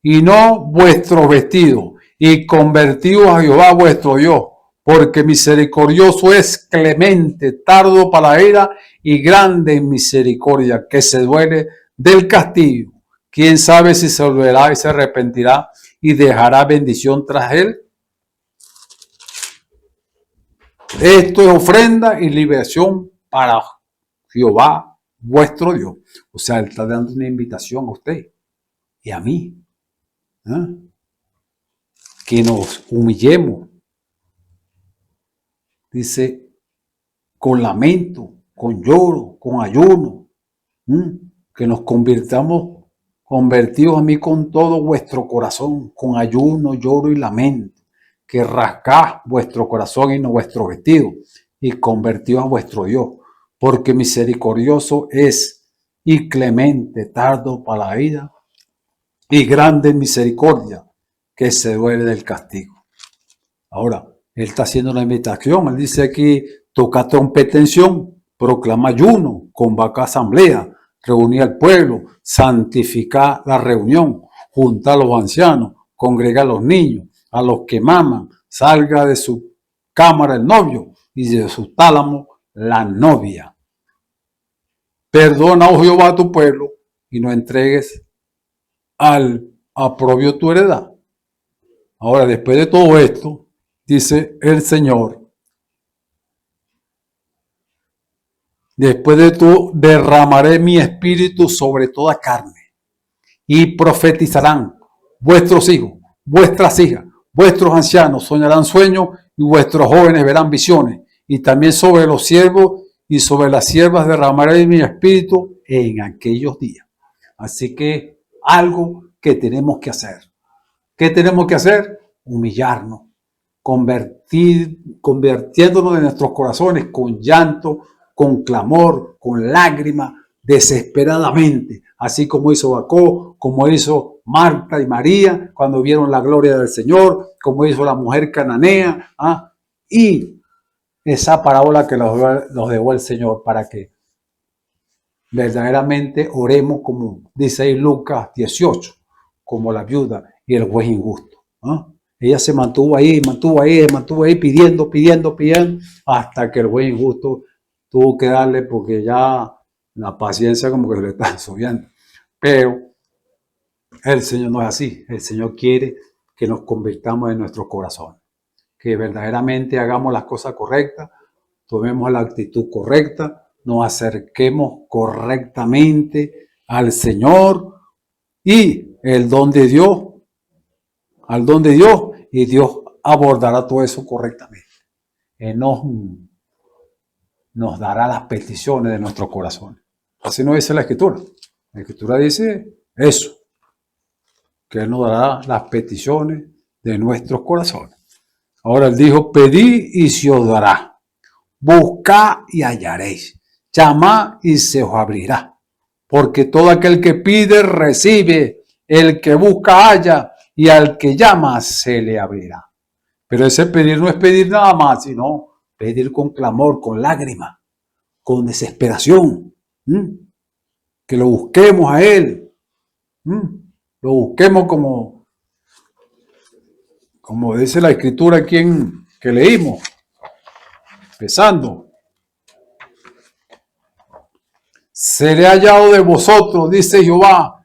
y no vuestros vestidos, y convertíos a Jehová vuestro Dios, porque misericordioso es, clemente, tardo para la ira y grande en misericordia, que se duele del castigo. ¿Quién sabe si se volverá y se arrepentirá y dejará bendición tras él? Esto es ofrenda y liberación para Jehová vuestro Dios. O sea, él está dando una invitación a usted y a mí, ¿eh? Que nos humillemos. Dice, con lamento, con lloro, con ayuno, que nos convertidos a mí con todo vuestro corazón, con ayuno, lloro y lamento, que rascáis vuestro corazón y no vuestro vestido, y convertidos a vuestro Dios, porque misericordioso es y clemente, tardo para la ira y grande en misericordia, que se duele del castigo. Ahora, él está haciendo una invitación. Él dice aquí, toca trompeta en Sión, proclama ayuno, convoca asamblea, reunir al pueblo, santificar la reunión, junta a los ancianos, congrega a los niños, a los que maman, salga de su cámara el novio y de su tálamo la novia. Perdona, oh Jehová, a tu pueblo y no entregues al oprobio tu heredad. Ahora, después de todo esto, dice el Señor, después de todo derramaré mi espíritu sobre toda carne y profetizarán vuestros hijos, vuestras hijas, vuestros ancianos soñarán sueños y vuestros jóvenes verán visiones, y también sobre los siervos y sobre las siervas derramaré mi espíritu en aquellos días. Así que algo que tenemos que hacer. ¿Qué tenemos que hacer? Humillarnos, convirtiéndonos de nuestros corazones con llanto, con clamor, con lágrimas, desesperadamente, así como hizo Jacob, como hizo Marta y María cuando vieron la gloria del Señor, como hizo la mujer cananea, y esa parábola que nos dejó el Señor para que verdaderamente oremos como dice ahí Lucas 18, como la viuda y el juez injusto. Ella se mantuvo ahí, pidiendo, hasta que el juez injusto tuvo que darle porque ya la paciencia como que se le está subiendo. Pero el Señor no es así. El Señor quiere que nos convirtamos en nuestro corazón, que verdaderamente hagamos las cosas correctas, tomemos la actitud correcta, nos acerquemos correctamente al Señor y el don de Dios, al don de Dios, y Dios abordará todo eso correctamente. Él nos dará las peticiones de nuestro corazón. Así no dice la Escritura. La Escritura dice eso, que Él nos dará las peticiones de nuestros corazones. Ahora Él dijo, pedid y se os dará, buscad y hallaréis, llamad y se os abrirá, porque todo aquel que pide recibe, el que busca halla, y al que llama se le abrirá. Pero ese pedir no es pedir nada más, sino pedir con clamor, con lágrima, con desesperación. Que lo busquemos a Él. Lo busquemos como dice la Escritura aquí que leímos. Empezando. Seré hallado de vosotros, dice Jehová,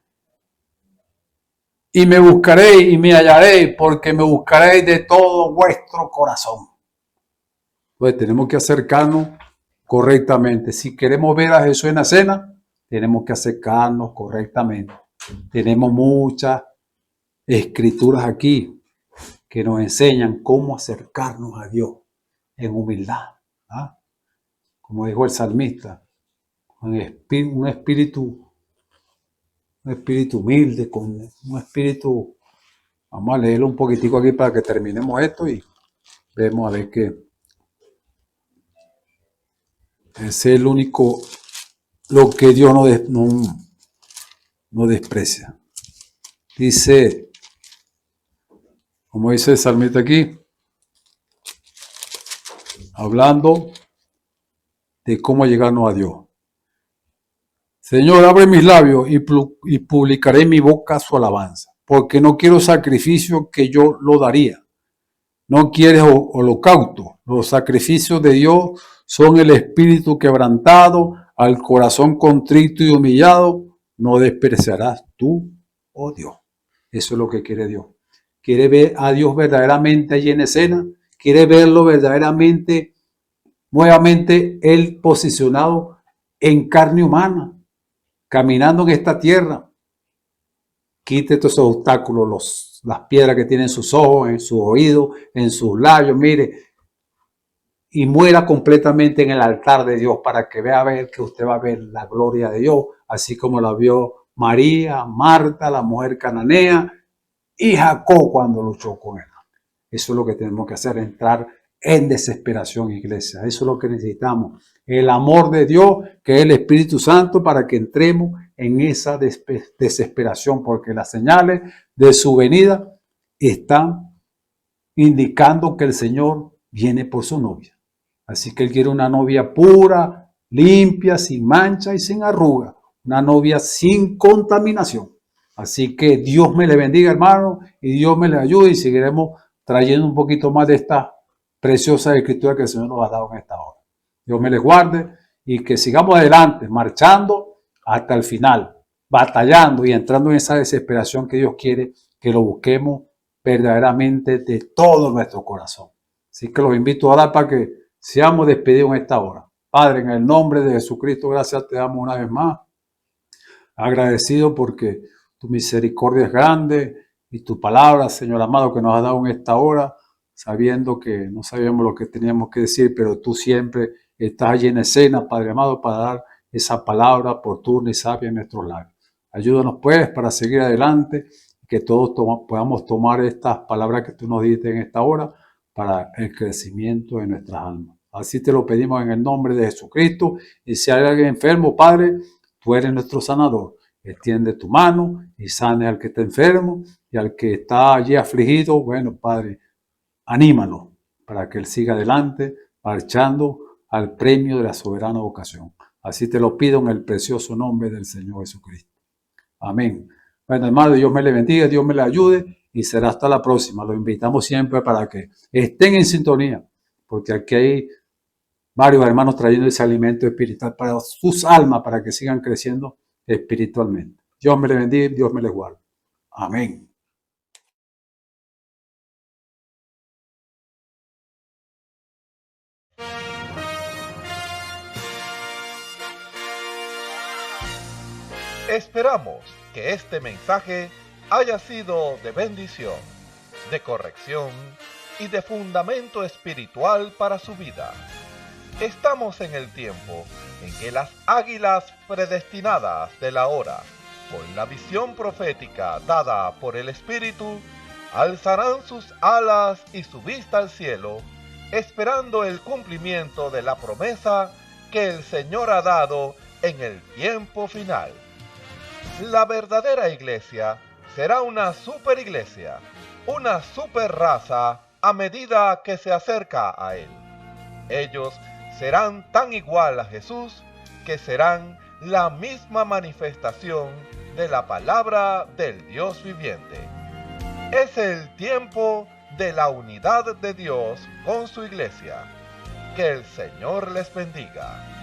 y me buscaréis y me hallaréis, porque me buscaréis de todo vuestro corazón. Pues tenemos que acercarnos correctamente. Si queremos ver a Jesús en la cena, tenemos que acercarnos correctamente. Tenemos muchas escrituras aquí que nos enseñan cómo acercarnos a Dios en humildad. Como dijo el salmista, un espíritu humilde, con un espíritu Vamos a leerlo un poquitico aquí para que terminemos esto y vemos a ver qué. Es el único, lo que Dios no desprecia. Dice, como dice el salmista aquí, hablando de cómo llegarnos a Dios. Señor, abre mis labios y publicaré en mi boca su alabanza, porque no quiero sacrificio que yo lo daría. No quieres holocausto. Los sacrificios de Dios son el espíritu quebrantado, al corazón contrito y humillado, no despreciarás tú, oh Dios. Eso es lo que quiere Dios. Quiere ver a Dios verdaderamente allí en escena, quiere verlo verdaderamente, nuevamente, Él posicionado en carne humana, caminando en esta tierra. Quite todos esos obstáculos, las piedras que tiene en sus ojos, en sus oídos, en sus labios, mire, y muera completamente en el altar de Dios para que vea ver que usted va a ver la gloria de Dios, así como la vio María, Marta, la mujer cananea y Jacob cuando luchó con él. Eso es lo que tenemos que hacer, entrar en desesperación, iglesia. Eso es lo que necesitamos. El amor de Dios, que es el Espíritu Santo, para que entremos en esa desesperación, porque las señales de su venida están indicando que el Señor viene por su novia. Así que Él quiere una novia pura, limpia, sin mancha y sin arruga. Una novia sin contaminación. Así que Dios me le bendiga, hermano, y Dios me le ayude y seguiremos trayendo un poquito más de esta preciosa escritura que el Señor nos ha dado en esta hora. Dios me les guarde y que sigamos adelante, marchando hasta el final, batallando y entrando en esa desesperación que Dios quiere que lo busquemos verdaderamente de todo nuestro corazón. Así que los invito a orar para que seamos despedidos en esta hora. Padre, en el nombre de Jesucristo, gracias te damos una vez más. Agradecido porque tu misericordia es grande y tu palabra, Señor amado, que nos has dado en esta hora, sabiendo que no sabíamos lo que teníamos que decir, pero tú siempre estás allí en escena, Padre amado, para dar esa palabra oportuna y sabia en nuestros labios. Ayúdanos pues para seguir adelante, que todos podamos tomar estas palabras que tú nos diste en esta hora para el crecimiento de nuestras almas. Así te lo pedimos en el nombre de Jesucristo. Y si hay alguien enfermo, Padre, tú eres nuestro sanador. Extiende tu mano y sane al que está enfermo y al que está allí afligido. Bueno, Padre, anímalo para que él siga adelante, marchando al premio de la soberana vocación. Así te lo pido en el precioso nombre del Señor Jesucristo. Amén. Bueno, hermano, Dios me le bendiga, Dios me le ayude y será hasta la próxima. Los invitamos siempre para que estén en sintonía, porque aquí hay varios hermanos trayendo ese alimento espiritual para sus almas, para que sigan creciendo espiritualmente. Dios me le bendiga y Dios me le guarde. Amén. Esperamos que este mensaje haya sido de bendición, de corrección y de fundamento espiritual para su vida. Estamos en el tiempo en que las águilas predestinadas de la hora, con la visión profética dada por el Espíritu, alzarán sus alas y su vista al cielo, esperando el cumplimiento de la promesa que el Señor ha dado en el tiempo final. La verdadera iglesia será una superiglesia, una super raza a medida que se acerca a Él. Ellos serán tan igual a Jesús que serán la misma manifestación de la palabra del Dios viviente. Es el tiempo de la unidad de Dios con su iglesia. Que el Señor les bendiga.